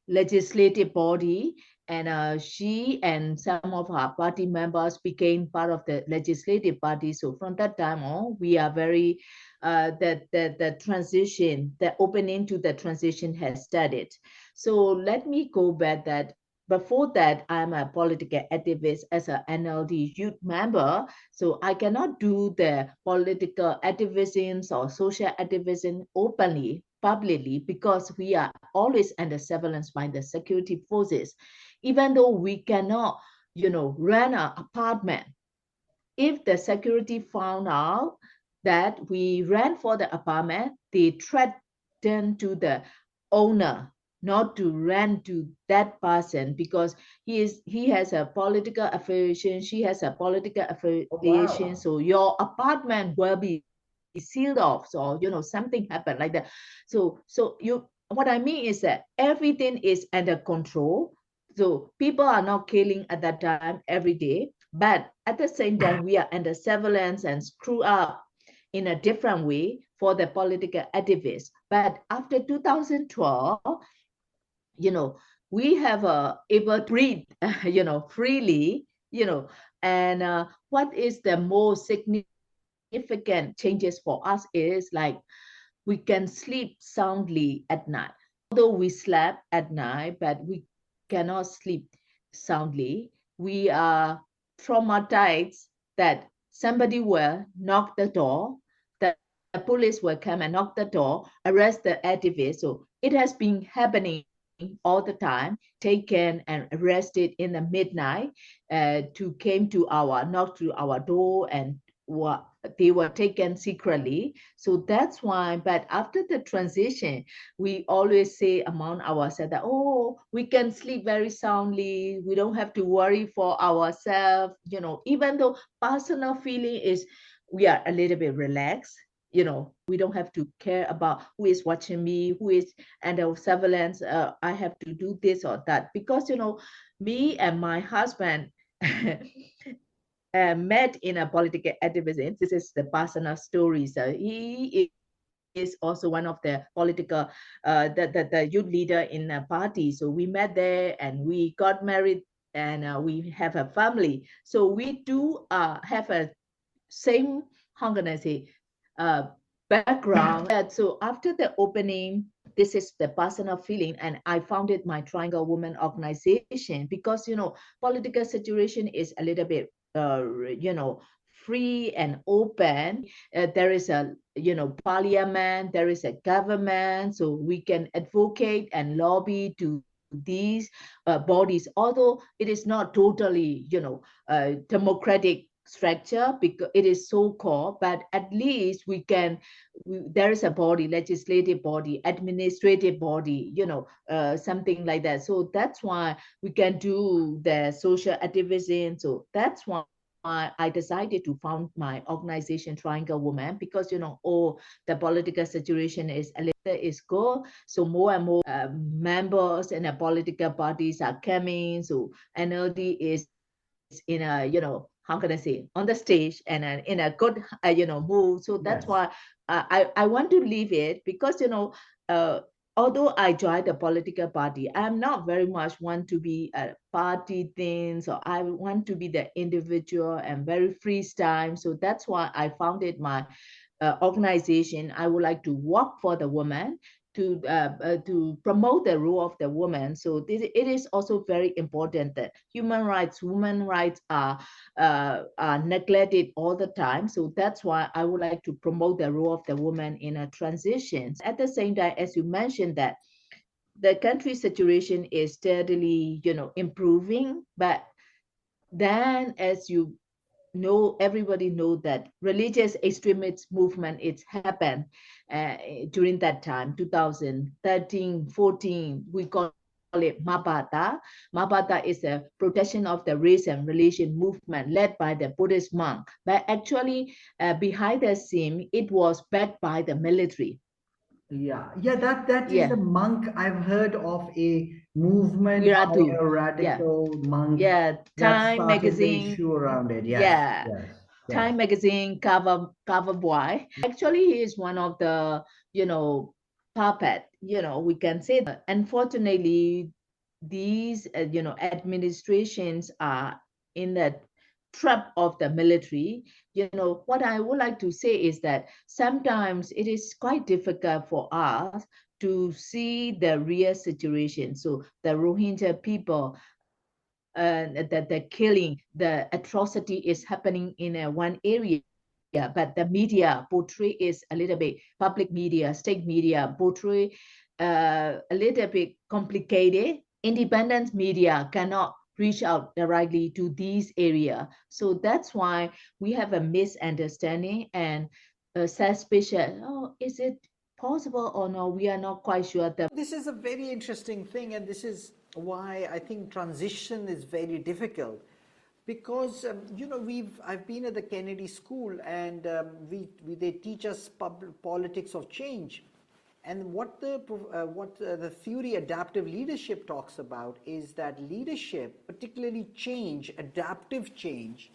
legislative body, and she and some of her party members became part of the legislative party. So from that time on, we are very, the transition, the opening to the transition has started. So let me go back that before that, I'm a political activist as an NLD youth member. So I cannot do the political activism or social activism openly, publicly, because we are always under surveillance by the security forces. Even though we cannot, rent an apartment, if the security found out that we rent for the apartment, they threaten to the owner not to rent to that person because he has a political affiliation, she has a political affiliation. Wow. So your apartment will be sealed off. So something happened like that. So what I mean is that everything is under control. So people are not killing at that time every day, but at the same time we are under surveillance and screw up in a different way for the political activists. But after 2012, we have able to breathe, freely, and what is the most significant changes for us is like we can sleep soundly at night. Although we slept at night, but we cannot sleep soundly. We are traumatized that somebody will knock the door, that the police will come and knock the door, arrest the activist. So it has been happening all the time, taken and arrested in the midnight, came to knock to our door, and they were taken secretly. So that's why, but after the transition, we always say among ourselves that, oh, we can sleep very soundly. We don't have to worry for ourselves, even though personal feeling is we are a little bit relaxed. We don't have to care about who is watching me, who is under surveillance. I have to do this or that because, me and my husband, met in a political activism. This is the personal story. So he is also one of the political, the youth leader in a party. So we met there and we got married and we have a family. So we do have a same, how can I say, background. So after the opening, this is the personal feeling, and I founded my Triangle Women organization because political situation is a little bit free and open. There is a parliament, there is a government, so we can advocate and lobby to these bodies, although it is not totally democratic structure because it is so called, but at least there is a body, legislative body, administrative body, something like that. So that's why we can do the social activism. So that's why I decided to found my organization Triangle Women, because all the political situation is a little is good, so more and more members in the political parties are coming. So NLD is in a how can I say, on the stage and in a good mood. So that's Yes. why I want to leave it, because uh, although I joined the political party, I'm not very much want to be a party thing. So I want to be the individual and very freestyle. So that's why I founded my organization. I would like to work for the woman to promote the role of the woman. So it is also very important that women rights are neglected all the time. So that's why I would like to promote the role of the woman in a transition. At the same time, as you mentioned, that the country situation is steadily, improving, but then as you everybody know that religious extremist movement it's happened during that time, 2013, 14, we call it Mabata. Mabata is a protection of the race and religion movement led by the Buddhist monk, but actually behind the scene it was backed by the military. Yeah, that is a Yeah, monk. I've heard of a movement by Viratu. a Yeah, radical monk yeah. that Time started the magazine. issue around it. Yes, Yeah, yes, yes. Time magazine cover boy. Actually, he is one of the puppet. We can say that. Unfortunately, these administrations are in the trap of the military. What I would like to say is that sometimes it is quite difficult for us to see the real situation. So the Rohingya people, the killing, the atrocity is happening in one area, but the media portray is a little bit, public media, state media portray a little bit complicated. Independent media cannot reach out directly to these area. So that's why we have a misunderstanding and suspicion. Oh, is it possible or no? We are not quite sure. This is a very interesting thing, and this is why I think transition is very difficult, because I've been at the Kennedy School, and they teach us politics of change, and what the theory adaptive leadership talks about is that leadership, particularly change, adaptive change,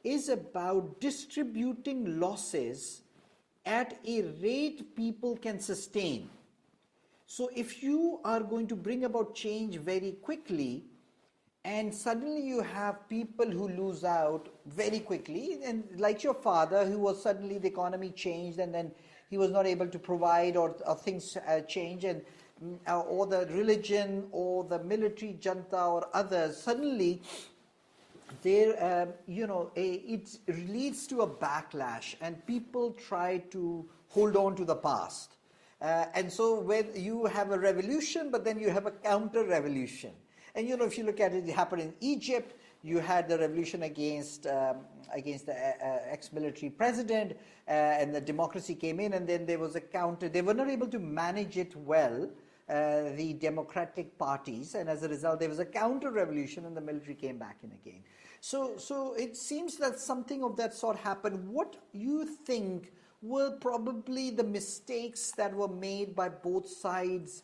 is about distributing losses at a rate people can sustain. So if you are going to bring about change very quickly, and suddenly you have people who lose out very quickly, and like your father, who was suddenly the economy changed and then he was not able to provide, or things change, and or the religion or the military junta or others, suddenly there it leads to a backlash, and people try to hold on to the past. And so when you have a revolution, but then you have a counter revolution. And if you look at it, it happened in Egypt. You had the revolution against the ex-military president, and the democracy came in, and then there was a counter. They were not able to manage it well, the democratic parties, and as a result there was a counter revolution, and the military came back in again. So it seems that something of that sort happened. What you think were probably the mistakes that were made by both sides,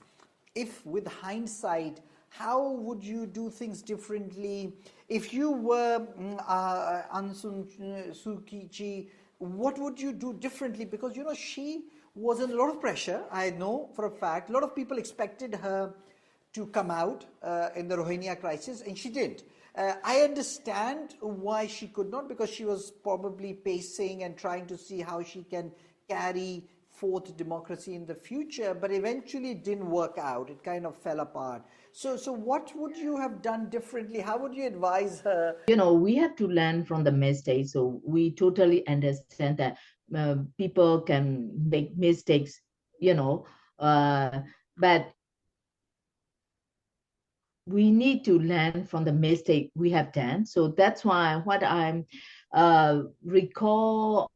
if with hindsight, how would you do things differently? If you were Aung San Suu Kyi, what would you do differently? Because, she was in a lot of pressure. I know for a fact, a lot of people expected her to come out in the Rohingya crisis, and she didn't. I understand why she could not, because she was probably pacing and trying to see how she can carry forth democracy in the future, but eventually it didn't work out. It kind of fell apart. So what would you have done differently? How would you advise her? We have to learn from the mistakes. So we totally understand that people can make mistakes, but we need to learn from the mistake we have done. So that's why what I'm recall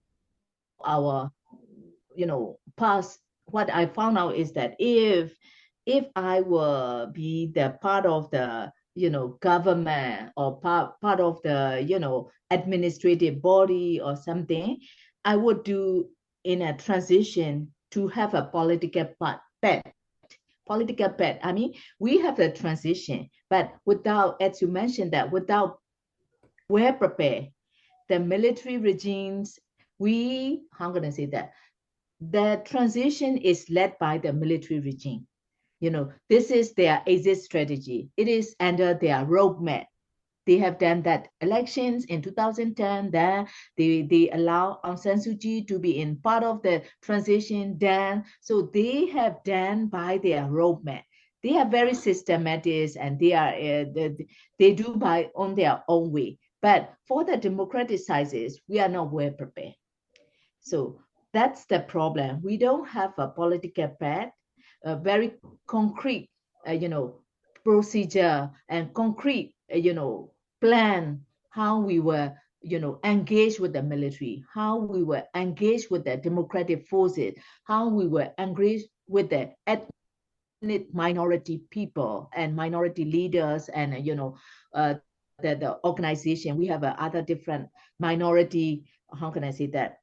our past. What I found out is that if I were be the part of the government or part of the administrative body or something, I would do in a transition to have a political path. I mean, we have a transition, but without, as you mentioned, that without well prepared, the military regimes, how can I say that? The transition is led by the military regime. This is their exit strategy. It is under their roadmap. They have done that elections in 2010. Then they allow Aung San Suu Kyi to be in part of the transition. Then so they have done by their roadmap. They are very systematic, and they do by on their own way. But for the democratic sizes, we are not well prepared. So that's the problem. We don't have a political path, a very concrete, procedure and concrete, plan how we were, engaged with the military, how we were engaged with the democratic forces, how we were engaged with the ethnic minority people and minority leaders and, the organization. We have other different minority, how can I say that?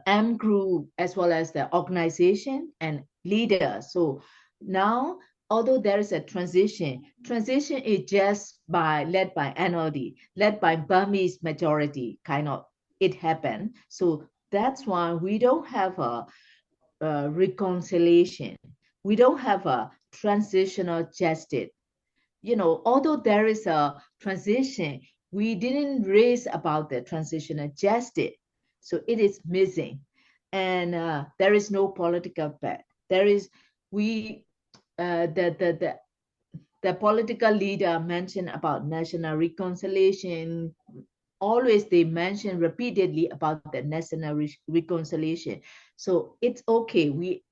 M group as well as the organization and leaders. So now, although there is a transition is just led by NLD, led by Burmese majority, kind of it happened. So that's why we don't have a reconciliation. We don't have a transitional justice. Although there is a transition, we didn't raise about the transitional justice. So it is missing, and there is no political path. There is the political leader mentioned about national reconciliation. Always they mention repeatedly about the national reconciliation. So it's okay. We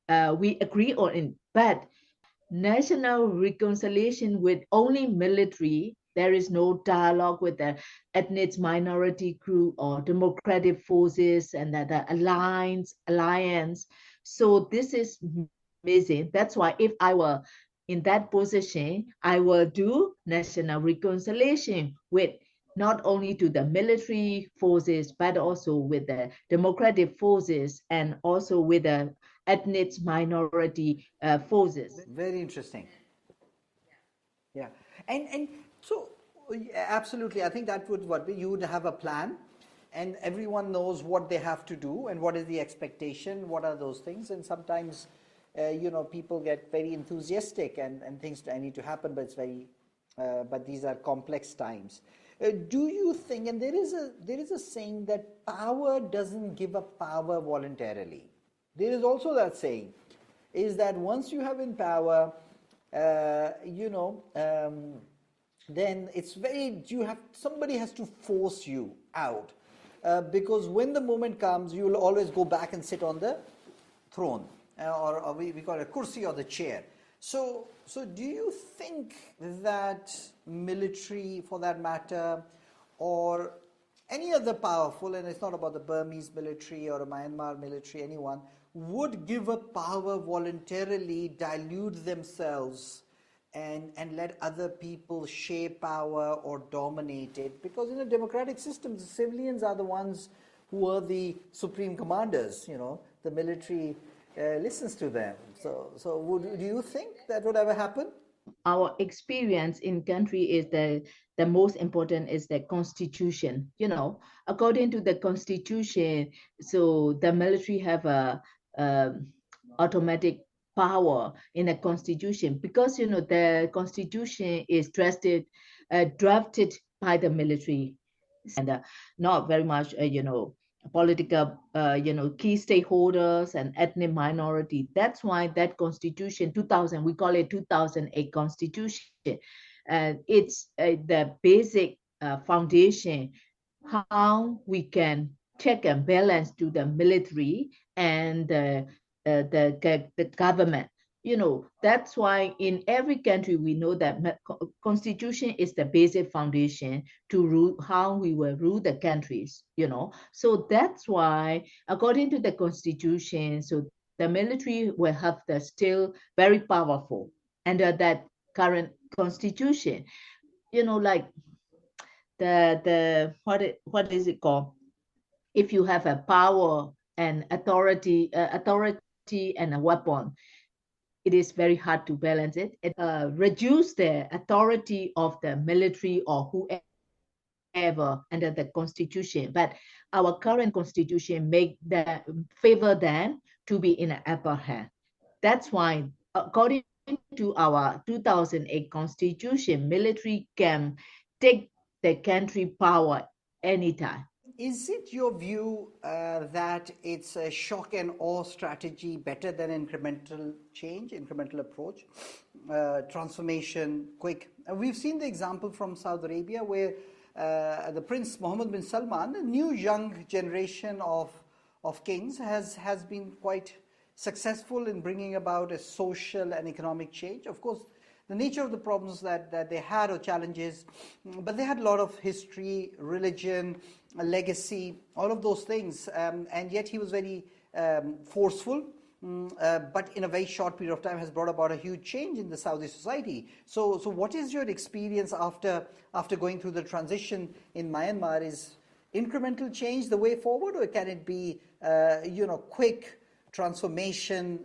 agree on it, but national reconciliation with only military, there is no dialogue with the ethnic minority group or democratic forces and the alliance. So this is missing. That's why if I were in that position, I will do national reconciliation with not only to the military forces, but also with the democratic forces and also with the ethnic minority forces. Very interesting. Yeah. And so, absolutely, I think that would you would have a plan, and everyone knows what they have to do and what is the expectation, what are those things, and sometimes, people get very enthusiastic and things need to happen, but it's very, but these are complex times. Do you think, and there is a saying that power doesn't give up power voluntarily. There is also that saying, is that once you have in power, then it's somebody has to force you out, because when the moment comes, you will always go back and sit on the throne, or we call it kursi, or the chair. So do you think that military, for that matter, or any other powerful, and it's not about the Burmese military or a Myanmar military, anyone, would give up power voluntarily, dilute themselves, and let other people shape power or dominate it? Because in a democratic system, the civilians are the ones who are the supreme commanders. The military listens to them. So do you think that would ever happen? Our experience in country is the most important is the constitution. According to the constitution, so the military have a automatic power in a constitution, because the constitution is drafted by the military, and not very much political key stakeholders and ethnic minority. That's why that constitution 2000, we call it 2008 constitution, and it's the basic foundation how we can check and balance to the military and the government. That's why in every country we know that constitution is the basic foundation to rule how we will rule the countries. So that's why according to the constitution, so the military will have the still very powerful under that current constitution. Like the what is it called? If you have a power and authority and a weapon, it is very hard to balance it. It reduce the authority of the military or whoever under the constitution. But our current constitution make the favor them to be in an upper hand. That's why, according to our 2008 constitution, military can take the country power anytime. Is it your view that it's a shock and awe strategy better than incremental change, incremental approach, transformation, quick? We've seen the example from Saudi Arabia where the Prince Mohammed bin Salman, the new young generation of kings, has been quite successful in bringing about a social and economic change. Of course, the nature of the problems that they had or challenges, but they had a lot of history, religion, legacy, all of those things, and yet he was very forceful, but in a very short period of time has brought about a huge change in the Saudi society. So what is your experience after going through the transition in Myanmar? Is incremental change the way forward, or can it be quick transformation,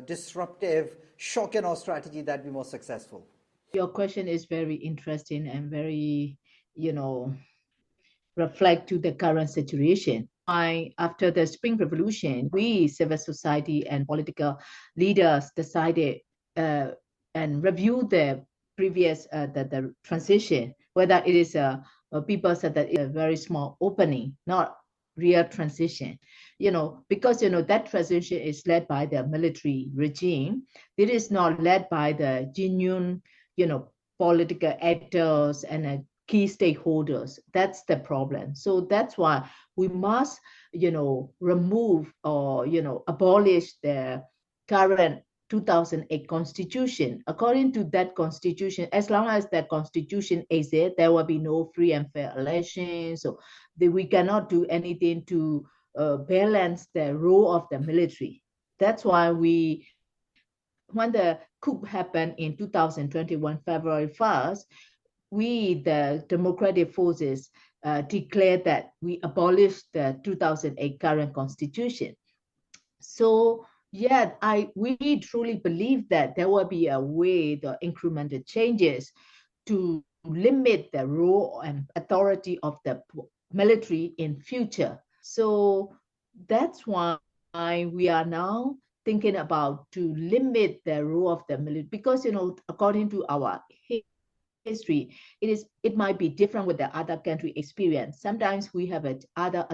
disruptive, shock and awe strategy that be more successful? Your question is very interesting and very, reflect to the current situation. After the Spring Revolution, we, civil society and political leaders, decided and reviewed the previous the transition, whether it is people said that it's a very small opening, not real transition. Because that transition is led by the military regime. It is not led by the genuine, political actors and key stakeholders. That's the problem. So that's why we must, remove or, abolish the current 2008 constitution. According to that constitution, as long as that constitution exists, there will be no free and fair elections. So we cannot do anything to balance the role of the military. That's why when the coup happened in 2021, February 1st, we, the democratic forces, declared that we abolished the 2008 current constitution. So yeah, we truly believe that there will be a way, the incremental changes to limit the role and authority of the military in future. So that's why we are now thinking about to limit the role of the military, because according to our history, it might be different with the other country experience. Sometimes we have other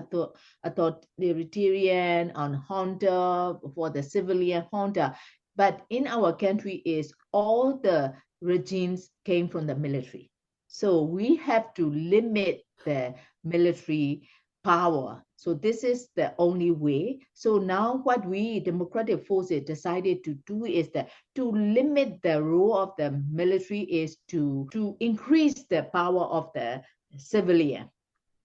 authoritarian on junta for the civilian junta, but in our country is all the regimes came from the military. So we have to limit the military power. So this is the only way. So now what we democratic forces decided to do is that to limit the role of the military is to increase the power of the civilian.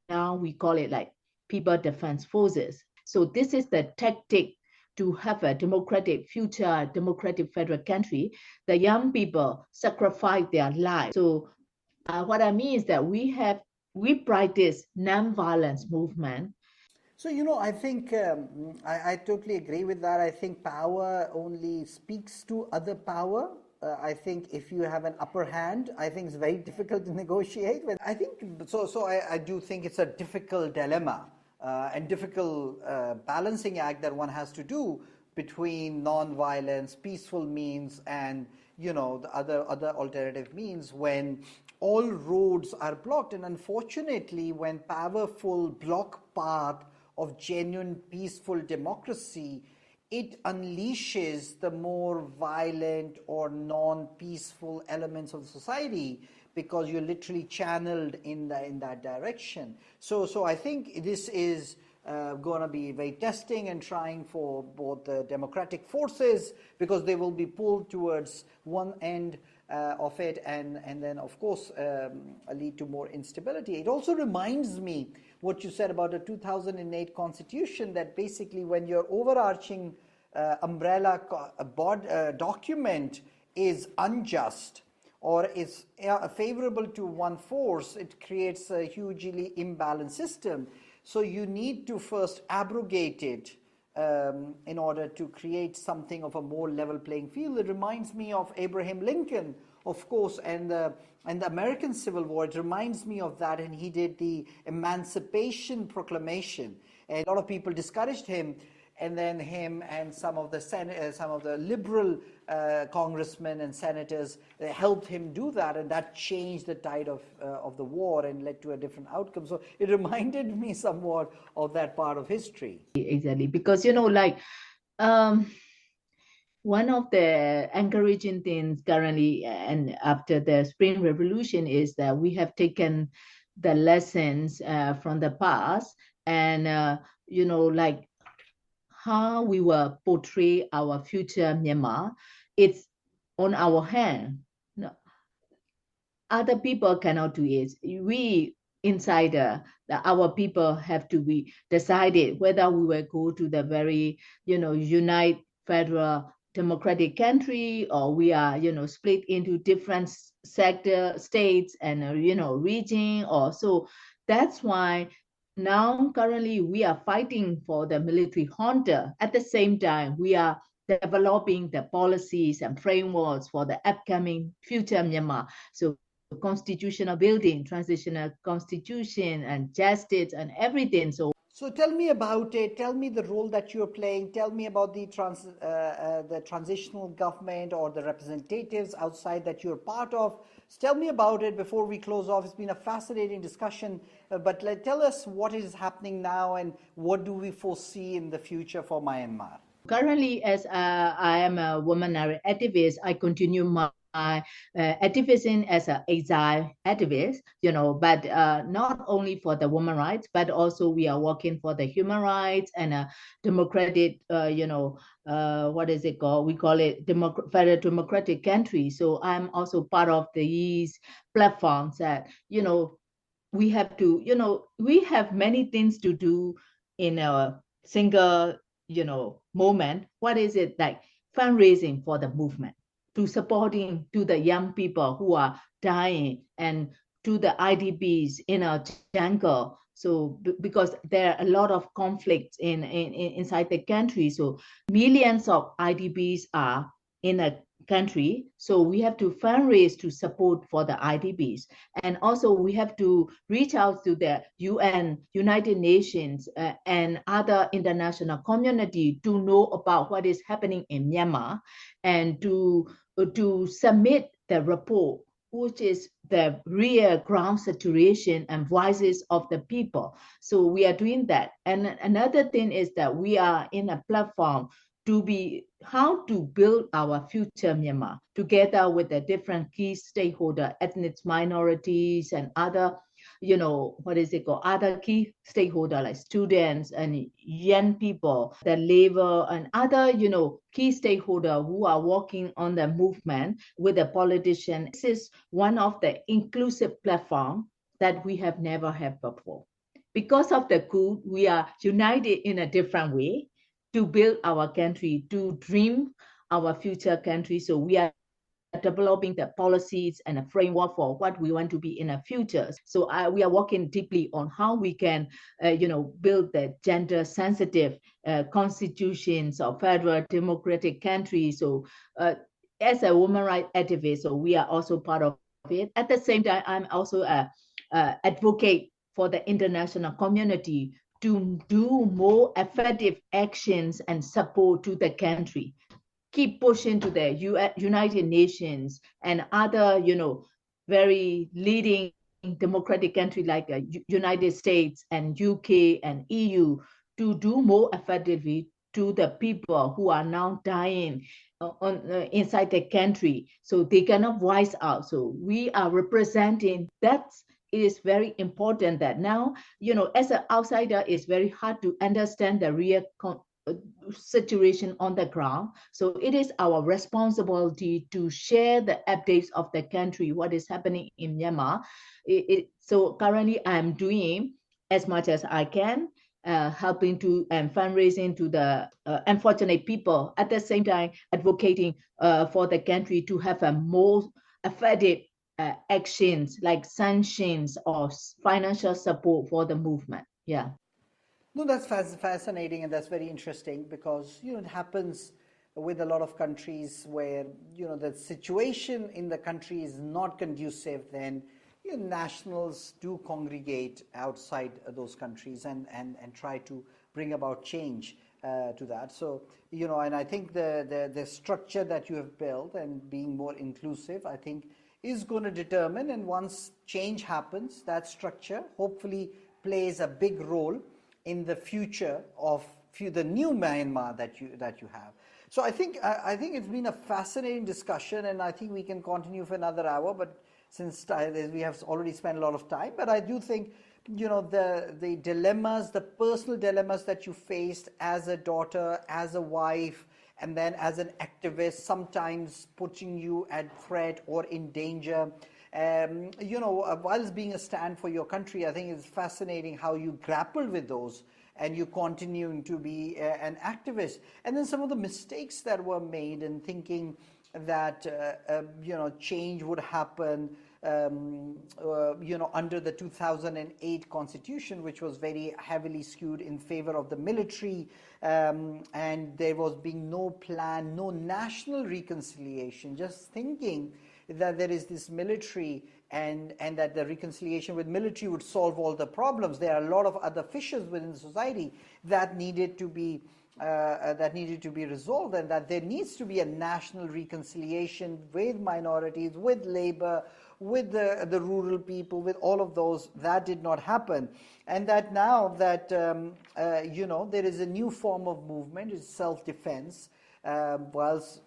Now we call it like people defense forces. So this is the tactic to have a democratic future, democratic federal country. The young people sacrifice their lives. So what I mean is that we practice non-violence movement. So, I think I totally agree with that. I think power only speaks to other power. I think if you have an upper hand, I think it's very difficult to negotiate with. I think so. I do think it's a difficult dilemma and difficult balancing act that one has to do between non-violence, peaceful means, and the other alternative means when all roads are blocked. And unfortunately, when powerful block path of genuine peaceful democracy, it unleashes the more violent or non-peaceful elements of society because you're literally channeled in that direction. So I think this is going to be very testing and trying for both the democratic forces because they will be pulled towards one end of it and then of course lead to more instability. It also reminds me what you said about the 2008 constitution, that basically when your overarching umbrella document is unjust or is favorable to one force, it creates a hugely imbalanced system. So you need to first abrogate it in order to create something of a more level playing field. It reminds me of Abraham Lincoln, of course, and the American Civil War. It reminds me of that, and he did the Emancipation Proclamation, and a lot of people discouraged him, and then him and some of the liberal congressmen and senators helped him do that, and that changed the tide of the war and led to a different outcome. So it reminded me somewhat of that part of history. Exactly, because one of the encouraging things currently and after the Spring Revolution is that we have taken the lessons from the past and how we will portray our future Myanmar. It's on our hand. No, other people cannot do it. We insider that our people have to be decided whether we will go to the very unite federal democratic country or we are split into different states and region or so. That's why now currently we are fighting for the military junta. At the same time, we are developing the policies and frameworks for the upcoming future Myanmar. So constitutional building, transitional constitution and justice and everything. So tell me about it. Tell me the role that you're playing. Tell me about the transitional government or the representatives outside that you're part of. Tell me about it before we close off. It's been a fascinating discussion, but tell us what is happening now and what do we foresee in the future for Myanmar? Currently, as I am a woman activist, I continue my activism as an exile activist, but not only for the women rights, but also we are working for the human rights and a democratic, what is it called? We call it federal democratic country. So I'm also part of these platforms that, we have to, we have many things to do in a single, moment. What is it like? Fundraising for the movement, to supporting to the young people who are dying and to the IDPs in a jungle. So because there are a lot of conflicts inside the country. So millions of IDPs are in a country. So we have to fundraise to support for the IDPs. And also we have to reach out to the UN, United Nations, and other international community to know about what is happening in Myanmar and to submit the report, which is the real ground situation and voices of the people. So we are doing that. And another thing is that we are in a platform to be how to build our future Myanmar together with the different key stakeholders, ethnic minorities and other, other key stakeholders like students and young people, the labor and other, key stakeholders who are working on the movement with the politician. This is one of the inclusive platforms that we have never had before. Because of the coup, we are united in a different way to build our country, to dream our future country. So we are developing the policies and a framework for what we want to be in the future. So we are working deeply on how we can, build the gender-sensitive constitutions of federal democratic countries. So as a women rights activist, so we are also part of it. At the same time, I'm also a advocate for the international community to do more effective actions and support to the country. Keep pushing to the United Nations and other, very leading democratic countries like the United States and UK and EU to do more effectively to the people who are now dying inside the country. So they cannot voice out. So we are representing that. It is very important that now, as an outsider, it's very hard to understand the real situation on the ground. So it is our responsibility to share the updates of the country, what is happening in Myanmar. So currently I'm doing as much as I can, helping to and fundraising to the unfortunate people, at the same time advocating for the country to have a more effective actions like sanctions or financial support for the movement. Yeah. No, that's fascinating, and that's very interesting because it happens with a lot of countries where the situation in the country is not conducive. Then nationals do congregate outside those countries and try to bring about change to that. So and I think the structure that you have built and being more inclusive, I think, is going to determine, and once change happens, that structure hopefully plays a big role in the future of the new Myanmar that you have. So I think it's been a fascinating discussion, and I think we can continue for another hour. But since we have already spent a lot of time, but I do think the dilemmas, the personal dilemmas that you faced as a daughter, as a wife, and then as an activist, sometimes putting you at threat or in danger. Whilst being a stand for your country, I think it's fascinating how you grappled with those and you continuing to be an activist. And then some of the mistakes that were made in thinking that, change would happen, under the 2008 constitution, which was very heavily skewed in favor of the military, and there was being no plan, no national reconciliation, just thinking that there is this military and that the reconciliation with military would solve all the problems. There are a lot of other fissures within the society that needed to be resolved, and that there needs to be a national reconciliation with minorities, with labor, with the rural people, with all of those. That did not happen. And that now that there is a new form of movement, is self-defense, whilst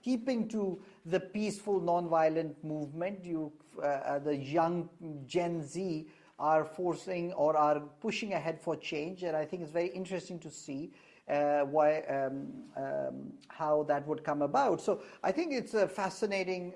keeping to the peaceful non-violent movement. The young Gen Z are forcing or are pushing ahead for change, and I think it's very interesting to see how that would come about. So I think it's a fascinating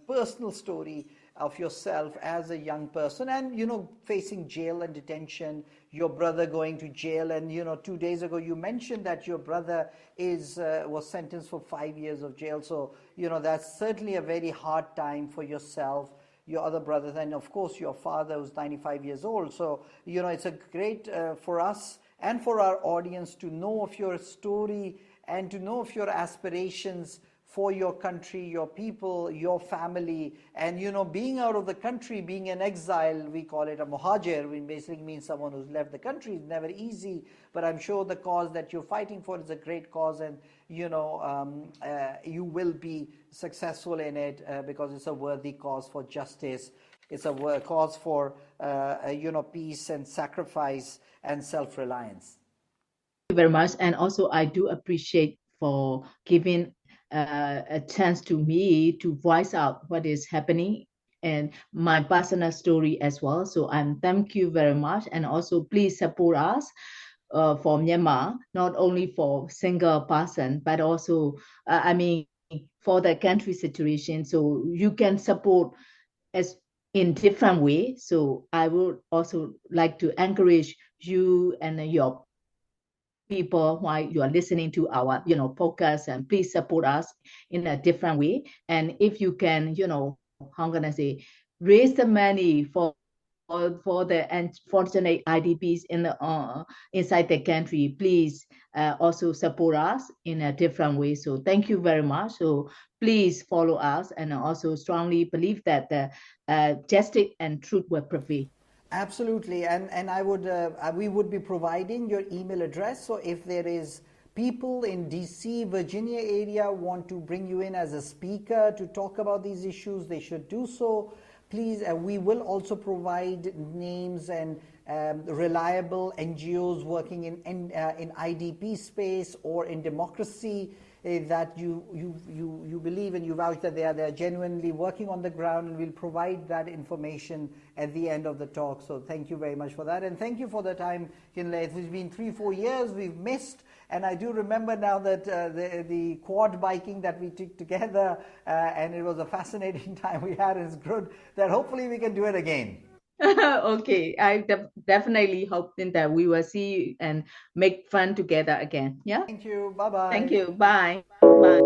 personal story of yourself as a young person, and facing jail and detention, your brother going to jail, and 2 days ago you mentioned that your brother was sentenced for 5 years of jail. So that's certainly a very hard time for yourself, your other brothers, and of course your father, who's 95 years old. So it's a great for us and for our audience to know of your story and to know of your aspirations for your country, your people, your family, and being out of the country, being an exile. We call it a muhajir, which basically means someone who's left the country. It's never easy, but I'm sure the cause that you're fighting for is a great cause, and you will be successful in it because it's a worthy cause for justice. It's a cause for peace and sacrifice and self-reliance. Thank you very much, and also I do appreciate for giving a chance to me to voice out what is happening and my personal story as well. So thank you very much, and also please support us for Myanmar, not only for single person, but also for the country situation. So you can support as in different way. So I would also like to encourage you and your people while you are listening to our, podcast, and please support us in a different way. And if you can, how can I say, raise the money for the unfortunate IDPs inside the country, please also support us in a different way. So thank you very much. So please follow us, and also strongly believe that the justice and truth will prevail. Absolutely, and I would we would be providing your email address. So if there is people in DC, Virginia area want to bring you in as a speaker to talk about these issues, they should do so. Please, we will also provide names and reliable NGOs working in IDP space or in democracy that you believe and you vouch that they are genuinely working on the ground, and we'll provide that information at the end of the talk. So thank you very much for that, and thank you for the time, Khin Lay. It's been 3-4 years we've missed, and I do remember now that the quad biking that we took together, and it was a fascinating time we had. It's good that hopefully we can do it again. Okay, I definitely hope that we will see you and make fun together again. Yeah. Thank you. Bye-bye. Thank you. Bye. Bye.